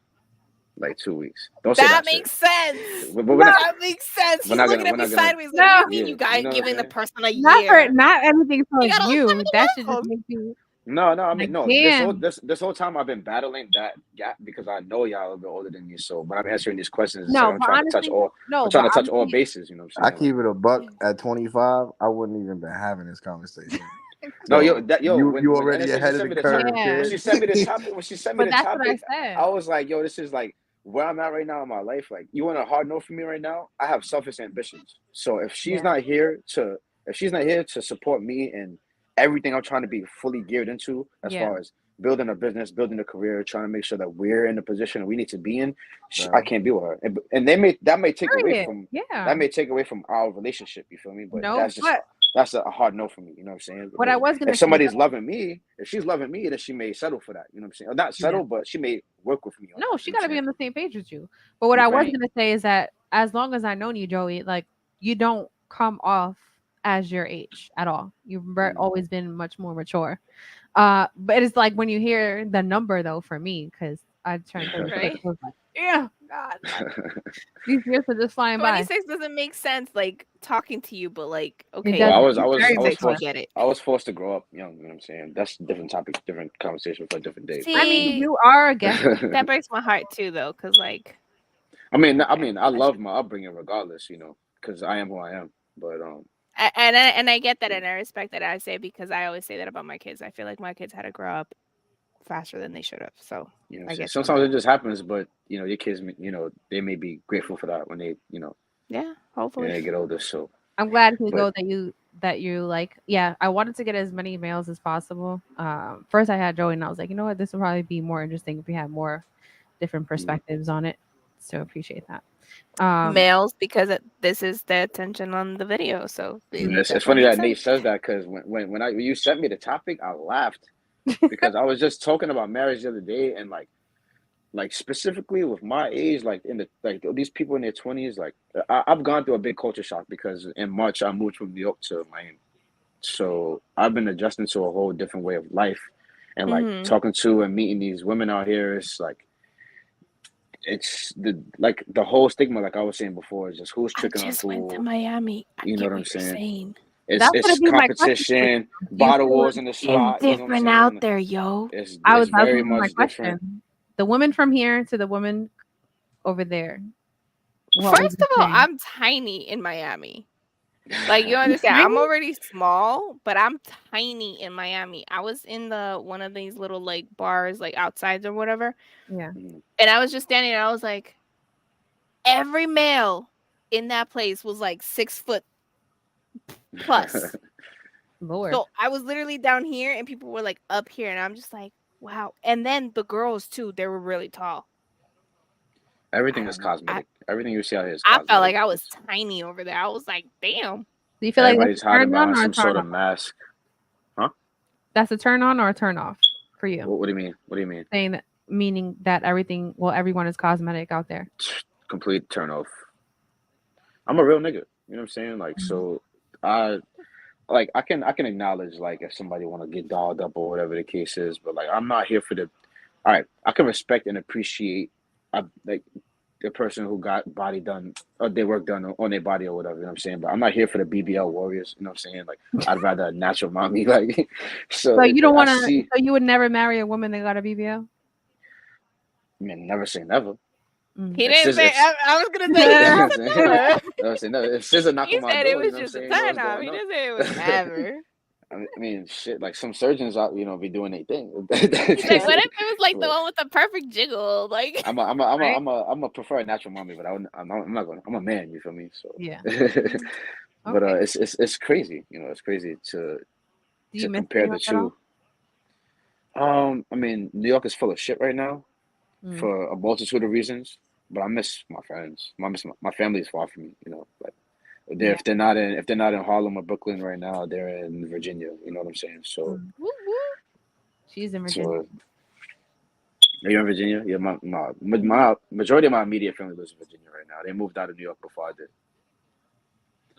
like 2 weeks. Don't say That that's it. makes sense. But No, That makes sense. He's looking we're at me not gonna. sideways. Like, what do no, you mean Yeah, you you got know what I'm giving the saying. person a not year? not anything You towards gotta let you. me That should just live. make you No, I like, mean no. damn. This whole time I've been battling that gap because I know y'all a little bit older than me. So when I'm answering these questions, it's like No, but honestly, I'm no, trying but to touch all honestly, bases. You know what I'm I saying? Like keep it a buck at 25. I wouldn't even been having this conversation. no, So when you when already Anastasia ahead of sent the me the curve, topic, yeah. kid. when she sent me But the that's what I topic, said. I was like, yo, this is like where I'm at right now in my life. Like, you want a hard no for me right now? I have selfish ambitions. So Yeah, if she's not here to support me and everything I'm trying to be fully geared into, as yeah. far as building a business, building a career, trying to make sure that we're in the position we need to be in, I Bro. can't be with her. And that may take away Period. from Yeah. our relationship. You feel me? But No, but that's a hard no for me. You know what I'm saying? what I Because was if gonna say somebody's though, loving me, if she's loving me, then she may settle for that. You know what I'm saying? Or not yeah. settle, but she may work with me on No, that. You she know what got to I'm be saying? on the same page with you. But what You I feel was me? gonna say is that as long as I known you, Joey, like you don't come off as your age at all. You've Mm. always been much more mature. But it's like when you hear the number though, for me, because I turned 36, Right? I was like, yeah, God, like these years are just flying by. 26 doesn't make sense, like, talking to you, but, like, It okay, Well, doesn't. he's Very 36, we mature. get it. I was forced to grow up young. You know what I'm saying? That's a different topic, different conversation for a different day. I mean, See, you are a guest. that breaks my heart too, though, because, like, okay, I that's love my upbringing regardless. Because I am who I am. But and I get that, and I respect that. I say because I always say that about my kids. I feel like my kids had to grow up faster than they should have. So you know, what I'm I saying get you on sometimes that. it just happens. But your kids, they may be grateful for that when they, Yeah, when hopefully. they get older. So, I'm glad to but go that you like. Yeah, I wanted to get as many males as possible. First I had Joey, and I was like, you know what, this would probably be more interesting if we had more different mm, perspectives on it. So appreciate that. Males, because this is the attention on the video, so it it's definitely funny makes that sense. Nate says that because when you sent me the topic, I laughed because I was just talking about marriage the other day and like specifically with my age, like in the like these people in their 20s, like I've gone through a big culture shock because in March I moved from New York to Miami, so I've been adjusting to a whole different way of life, and like Hmm. talking to and meeting these women out here, it's like it's the whole stigma, like I was saying before, is just who's I tricking on just went to who. Miami. I You know get what what I'm you're saying? saying. That's It's gonna be my question for you. competition, Do you bottle feel wars like in the It's spot. You know what I'm different out saying? there, yo. It's that was very gonna be my much different. question. The woman from here to the woman over there. What would First you of all, say? I'm tiny in Miami. Like you You understand, I'm tiny? already small, but I'm tiny in Miami. I was in the one of these little like bars, like outsides or whatever, Yeah. Mhm. and I was just standing there. I was like, every male in that place was like 6 foot plus. Lord. So I was literally down here, and people were like up here, and I'm just like, wow. And then the girls too, they were really tall. I Everything is don't know. cosmetic. Everything you see out here is I felt cosmetic. like I was It's tiny over there. I was like, damn. Do you feel like that's everybody's a hiding turn on behind or a some turn sort of off? mask. Huh? That's a turn on or a turn off for you? What do you mean? What do you mean? Saying that meaning that everything, well, everyone is cosmetic out there. Complete turn off. I'm a real nigga. You know what I'm saying? Like, Mhm. so I I can acknowledge like if somebody want to get dolled up or whatever the case is, but like I'm not here for the. All right, I can respect and appreciate like the person who got body done or their work done on their body or whatever. You know what I'm saying? But I'm not here for the BBL warriors. You know what I'm saying? Like I'd rather a natural mommy. Like so, So you like don't I want to. see. So you would never marry a woman that got a BBL? I mean, never say never. Mm. He If didn't sis, say. if I was gonna say he you know never what I'm said saying, never. never say never. If SZA knock He on my said it door, you was know what I'm just a saying? You know what's turn off. going He on. didn't say it was never. I mean, shit. Like some surgeons out, be doing their thing. He's like, what if it was like the But one with the perfect jiggle? Like, Right? I'm a prefer a natural mommy, but I'm not going. I'm a man. You feel me? So, Yeah. but Okay. it's crazy. It's crazy Do you to miss compare New the York at all? two. I mean, New York is full of shit right now Mm. for a multitude of reasons. But I miss my friends. I miss my family is far from me. Like Yeah. if they're not in Harlem or Brooklyn right now, they're in Virginia. You know what I'm saying? So Mm. woo woo. She's in Virginia. so are you in Virginia? Yeah, my majority of my immediate family lives in Virginia right now. They moved out of New York before I did.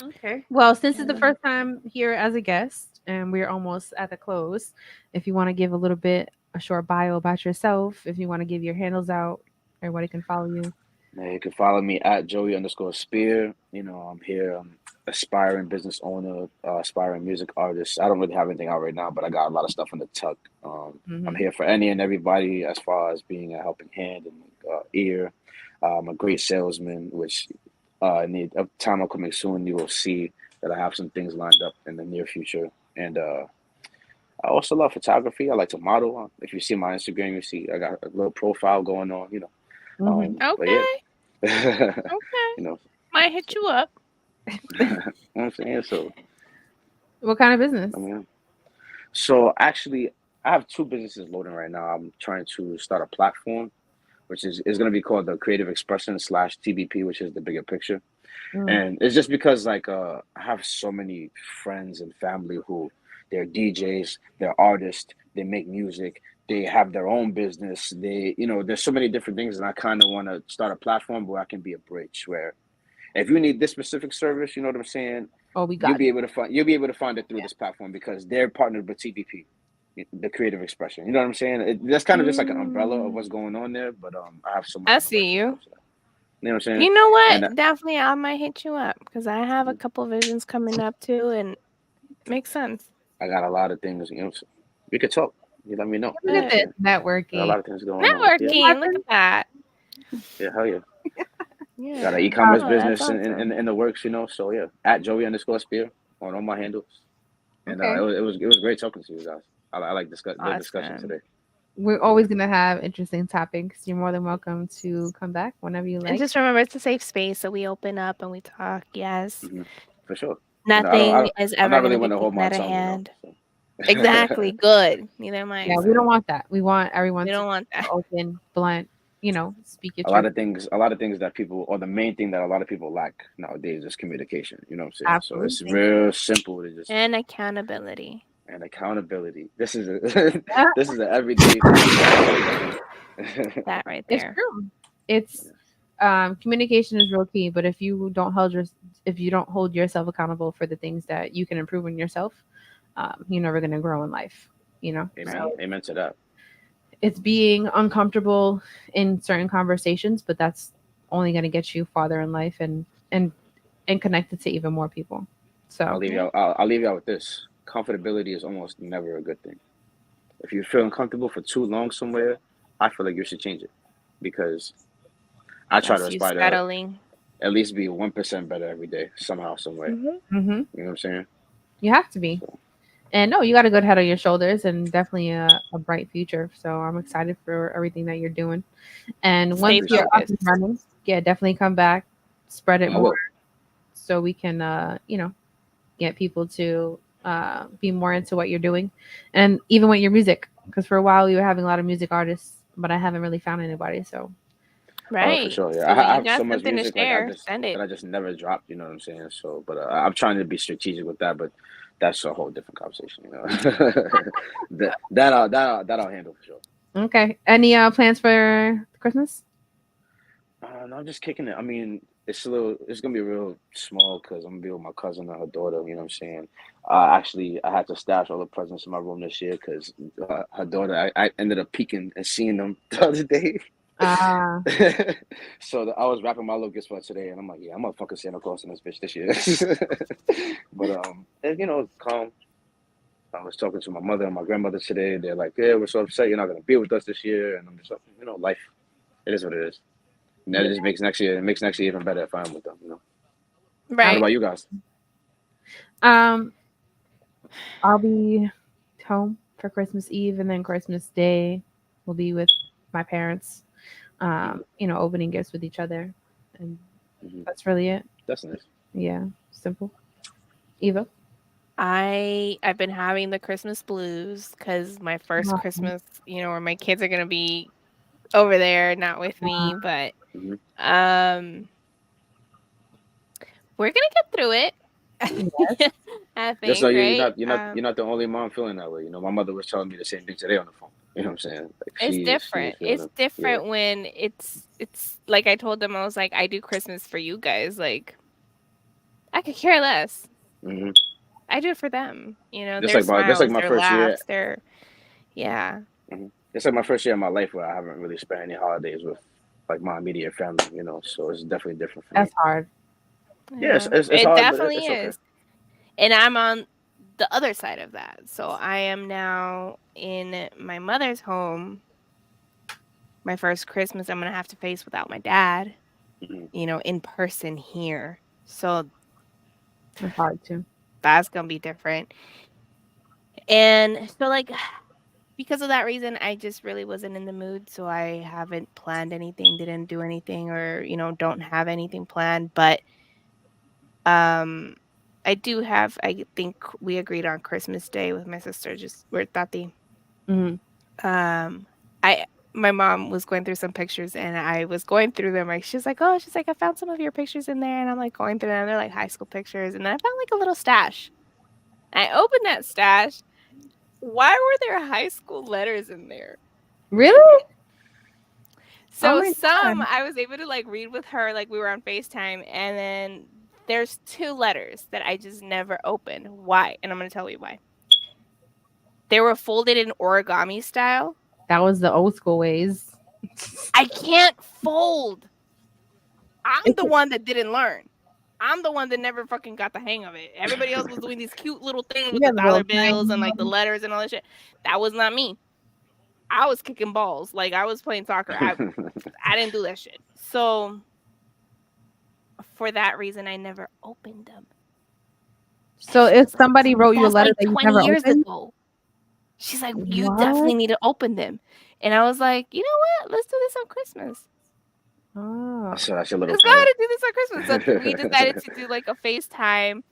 Okay. Well, since it's the Yeah. first time here as a guest and we're almost at the close, if you want to give a little bit, a short bio about yourself, if you want to give your handles out, everybody can follow you. Now you can follow me at Joey_Spear. I'm here. I'm aspiring business owner, aspiring music artist. I don't really have anything out right now, but I got a lot of stuff in the tuck. I'm Hmm. here for any and everybody as far as being a helping hand and ear. I'm a great salesman, which in the time coming soon, you will see that I have some things lined up in the near future. And I also love photography. I like to model. If you see my Instagram, you see I got a little profile going on. Hmm. But yeah, Okay. Okay. you know, Might hit so, you up. you know what I'm saying. So What kind of business? I mean, so actually, I have two businesses loading right now. I'm trying to start a platform, which is going to be called the Creative Expression slash TBP, which is the bigger picture. Mm. And it's just because like I have so many friends and family who they're DJs, they're artists, they make music, they have their own business. There's so many different things, and I kind of want to start a platform where I can be a bridge. Where if you need this specific service, you know what I'm saying, Oh, we got you. you'll be able to find it through Yeah. this platform because they're partnered with TVP, the Creative Expression. You know what I'm saying? That's kind of just like an umbrella of Mm, what's going on there. But I have so much I in the works see when it you. comes to that. You know what I'm saying? You know what? And Definitely, I might hit you up because I have a couple visions coming up too, and makes sense. I got a lot of things. So we could talk. You let me know. Look You know what at I'm Good. this saying? I got a networking. lot of things going on. Yeah, You know Networking. Look at that. yeah, hell yeah. Got an Yeah. e-commerce Oh, that's business in, awesome. in the works. So yeah, at Joey_Spear on all my handles. And Okay. it was great talking to you guys. I like the discussion Awesome. today. We're always going to have interesting topics. You're more than welcome to come back whenever you And like. just remember, it's a safe space, so we open up and we talk. Yes. Hmm. For sure. Nothing is I'm not ever going really to be one to hold taken my out of tongue. hand. So. Exactly. Good. Neither am I. Yeah, Yeah. we don't So want that. We want everyone we to don't be want that. open, blunt, speak your A lot truth. of things, that people, or the main thing that a lot of people lack nowadays is communication. You know what I'm saying? So it's Absolutely. real simple to just And accountability. and accountability. This is a Yeah, this is an everyday thing. That right it's there. true. It's communication is real key, but if you don't hold yourself accountable for the things that you can improve in yourself, you're never going to grow in life. Amen. Right. So Amen to that. it's being uncomfortable in certain conversations, but that's only going to get you farther in life and and connected to even more people. So Yeah. I'll leave you out with this. Comfortability is almost never a good thing. If you're feeling comfortable for too long somewhere, I feel like you should change it because I try to That's you aspire to settling. at least be 1% better every day, somehow, some way. Hmm. hmm You know what I'm saying? you have to be. So, And no, you got a good head on your shoulders and definitely a bright future. So I'm excited for everything that you're doing. And I Stay once you're appreciate up that. and focused. running, yeah, definitely come back, spread it I more will. so we can, get people to be more into what you're doing and even with your music. Because for a while we were having a lot of music artists, but I haven't really found anybody. So For Right. sure. Yeah, So when I you have so got much something to music like share, send it. I just never dropped. You know what I'm saying? So, but I'm trying to be strategic with that. But that's a whole different conversation. You know, that I'll handle for sure. okay, any plans for Christmas? No, I'm just kicking it. I mean, it's gonna be real small because I'm gonna be with my cousin and her daughter. You know what I'm saying? Actually, I had to stash all the presents in my room this year because her daughter. I ended up peeking and seeing them the other day. Ah, So I was wrapping my little gifts for today, and I'm like, yeah, I'm gonna fucking Santa Claus in this bitch this year. But and, calm. I was talking to my mother and my grandmother today. They're like, yeah, we're so upset you're not gonna be with us this year, and I'm just like, life. It is what it is. And that yeah. just makes next year. It makes next year even better if I'm with them. What I'm, Right. about you guys? um, I'll be home for Christmas Eve and then Christmas Day. We'll be with my parents. Hmm. Opening gifts with each other, and Hmm. that's really it. That's nice. Yeah, simple. Eva. I've been having the Christmas blues because my first Christmas, where my kids are gonna be over there, not with me, but Hmm. um, we're gonna get through it. Yes. I Just so think, you're right? not the only mom feeling that way. My mother was telling me the same thing today on the phone. You know what I'm saying? Like It's she's different. feeling It's it. Yeah. different when it's like I told them I was like, I do Christmas for you guys. Like I could care less. Hmm. I do it for them. Just Their like smiles, my their first year. laughs, their yeah. Hmm. It's like my first year in my life where I haven't really spent any holidays with like my immediate family. So it's definitely different for me. That's hard. Yeah, Yeah. it's It hard, but definitely it's okay. is. And I'm on the other side of that. So I am now in my mother's home. My first Christmas I'm gonna have to face without my dad, Hmm. in person here. So That's hard too. that's gonna be different. And so like because of that reason, I just really wasn't in the mood. So I haven't planned anything, didn't do anything, or, don't have anything planned. But um I think we agreed on Christmas Day with my sister, just we're tati. Hmm Um I my mom was going through some pictures and I was going through them. Like she's like, I found some of your pictures in there, and I'm like going through them. They're like high school pictures. And then I found like a little stash. I opened that stash. Why were there high school letters in there? Really? Oh So my some god. I was able to like read with her, like we were on FaceTime, and then there's two letters that I just never opened. Why? And I'm gonna tell you why. They were folded in origami style. That was the old school ways. I can't fold. I'm It's, the one that didn't learn. I'm the one that never fucking got the hang of it. Everybody else was doing these cute little things with yeah, the the dollar little bills and like the triangle. letters and all that shit. That was not me. I was kicking balls. Like I was playing soccer. I didn't do that shit. So for that reason I never opened them. And So she if was like, somebody wrote you a "That's letter like that you 20 never years opened, ago." She's like, "You what? definitely need to open them." And I was like, "You know what? Let's do this on Christmas. Oh, So that's your little Let's go ahead plan. and do this on Christmas." So we decided to do like a FaceTime,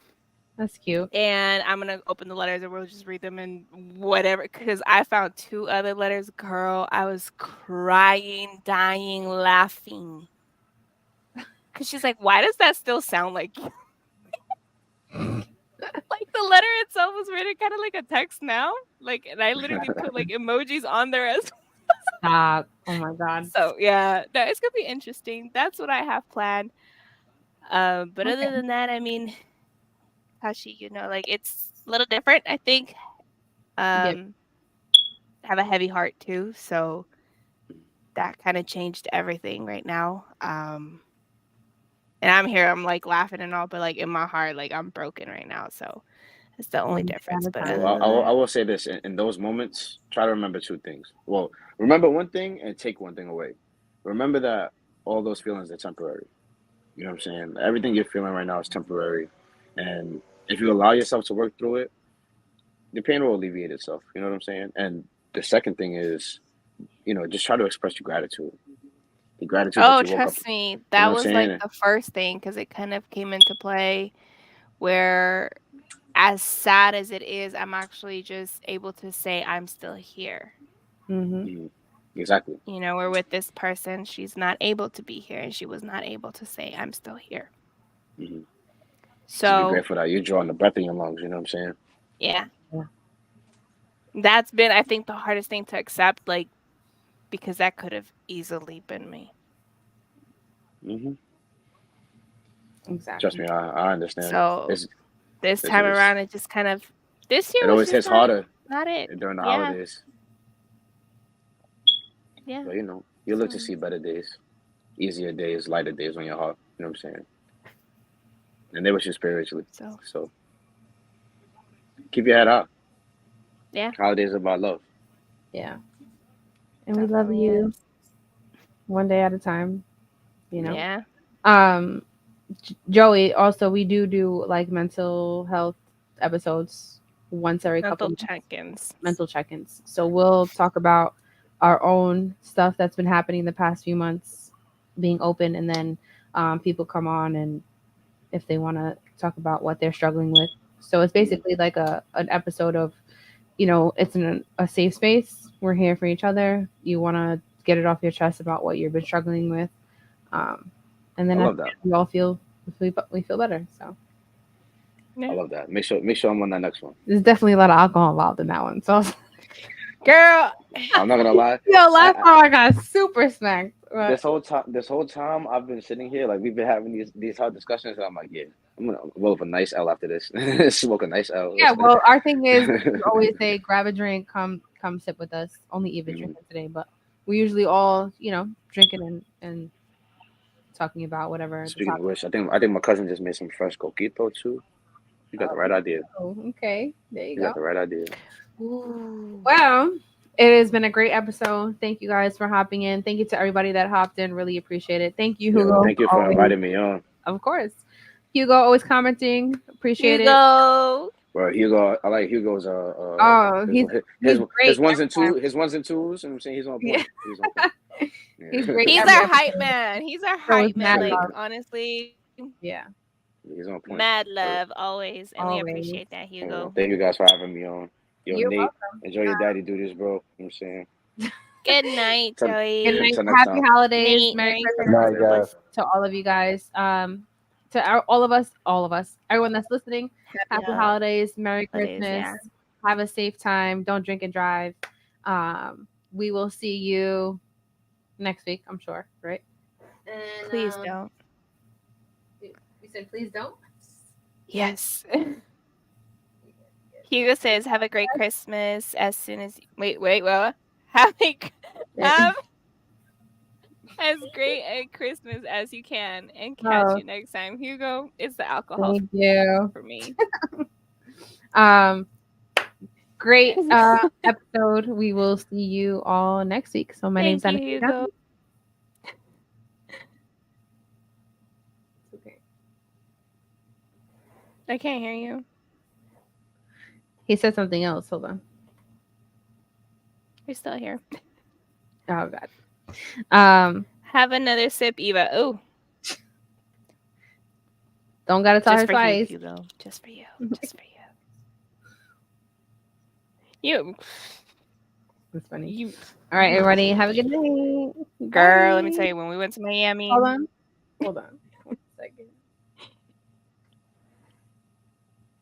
that's cute. and I'm gonna open the letters and we'll just read them and whatever. Because I found two other letters, girl. I was crying, dying, laughing. Because she's like, "Why does that still sound like you?" Like the letter itself was written kind of like a text now. Like, and I literally put like emojis on there as Stop. Oh my god. so yeah. No, it's gonna be interesting. That's what I have planned. But other Okay. than that, I mean, Tashi, like it's a little different. I think. Yeah. Um, have a heavy heart too, so that kind of changed everything right now. And I'm here, I'm like laughing and all, but like in my heart, like I'm broken right now. So it's the only One day at difference. a But time. other Well, than I that, will say this: in those moments, try to remember two things. Well, remember one thing and take one thing away. Remember that all those feelings are temporary. You know what I'm saying? Everything you're feeling right now is temporary, and if you allow yourself to work through it, the pain will alleviate itself. You know what I'm saying? And the second thing is, just try to express your gratitude. The gratitude that oh, you woke up. trust me, You know that what I'm was like saying? the first thing because it kind of came into play where, as sad as it is, I'm actually just able to say I'm still here. Mm-hmm. Mhm. Exactly. You know, we're with this person, she's not able to be here, and she was not able to say I'm still here. Hmm. To be So grateful that you're drawing the breath in your lungs. You know what I'm saying? yeah, Yeah. that's been, I think, the hardest thing to accept, like, because that could have easily been me. Hmm. Trust Exactly. me, I understand. So this It's, time it's around, it just kind of, this year it was always just hits harder not it. during the Yeah, holidays, yeah. but you look to So see better days, easier days, lighter days on your heart. You know what I'm saying? And they wish you spiritually. so So keep your head up. yeah, Holidays are about love. Yeah. And we love definitely is. you one day at a time, you know. Yeah, Um, Joey, also we do like mental health episodes once every couple mental months, check-ins. mental check-ins. So we'll talk about our own stuff that's been happening the past few months, being open, and then people come on and if they want to talk about what they're struggling with. So it's Hmm. basically like an episode of, it's in a safe space. We're here for each other. You want to get it off your chest about what you've been struggling with, um, and I then at love the that. end, we all feel we feel better. So I Yeah, love that. Make sure I'm on that next one. there's definitely a lot of alcohol involved in that one. So girl. I'm not gonna lie. yo, last I, time I got super smacked. But this whole time I've been sitting here, like we've been having these hard discussions, and I'm like, yeah, I'm gonna roll up a nice L after this. Smoke a nice L. yeah, well, our thing is we always Mhm. say grab a drink, come sit with us. Only Eva drinking today, but we usually all drinking and talking about whatever the Speaking of topic. which, I think my cousin just made some fresh coquito too. You got the right idea. Oh, okay, there you You go. got the right idea. Ooh. Well, it has been a great episode. Thank you guys for hopping in. Thank you to everybody that hopped in. Really appreciate it. Thank you, Yo, Hugo. thank you for Always, inviting me on. of course. Hugo always commenting. Appreciate it. Hugo. Bro, Hugo, I like Hugo's Oh, his he's his great ones and every two his ones and twos. You know what I'm saying? He's on time. point. He's on point. He's Yeah. great He's every our hype episode. man. He's our So is hype man. Mad Like, Love. honestly, Yeah, He's on point. mad So, love always. And we always. appreciate that, Hugo. thank you guys for having me on. Yo, You're Nate, welcome. enjoy your daddy duties, bro. You know what I'm saying? Good night, Till, Good Joey. night. till next Happy time. holidays. Nate, Merry Merry Christmas Night, Christmas. guys. to all of you guys. All of us, everyone that's listening. Happy Happy holidays. Merry holidays. Christmas. Yeah. Have a safe time. Don't drink and drive. We will see you next week, I'm sure, right? And Please don't. we said please don't. Yes. Hugo says, "Have a great Christmas as soon as." Wait. Well, have have as great a Christmas as you can, and catch Oh, you next time. Hugo, it's the alcohol thank you. for me. Um, great episode. We will see you all next week. So my name's Thank you, Anna. Hugo. Okay. I can't hear you. He said something else. Hold on. You're still here. Oh God. Um, Have another sip, Eva. Oh, don't gotta tell just her for you, twice. Hugo. Just for you. Just for you. That's funny. You, All right, everybody. Have a good night. girl. Let me Bye. tell you, when we went to Miami, Hold on. Hold on.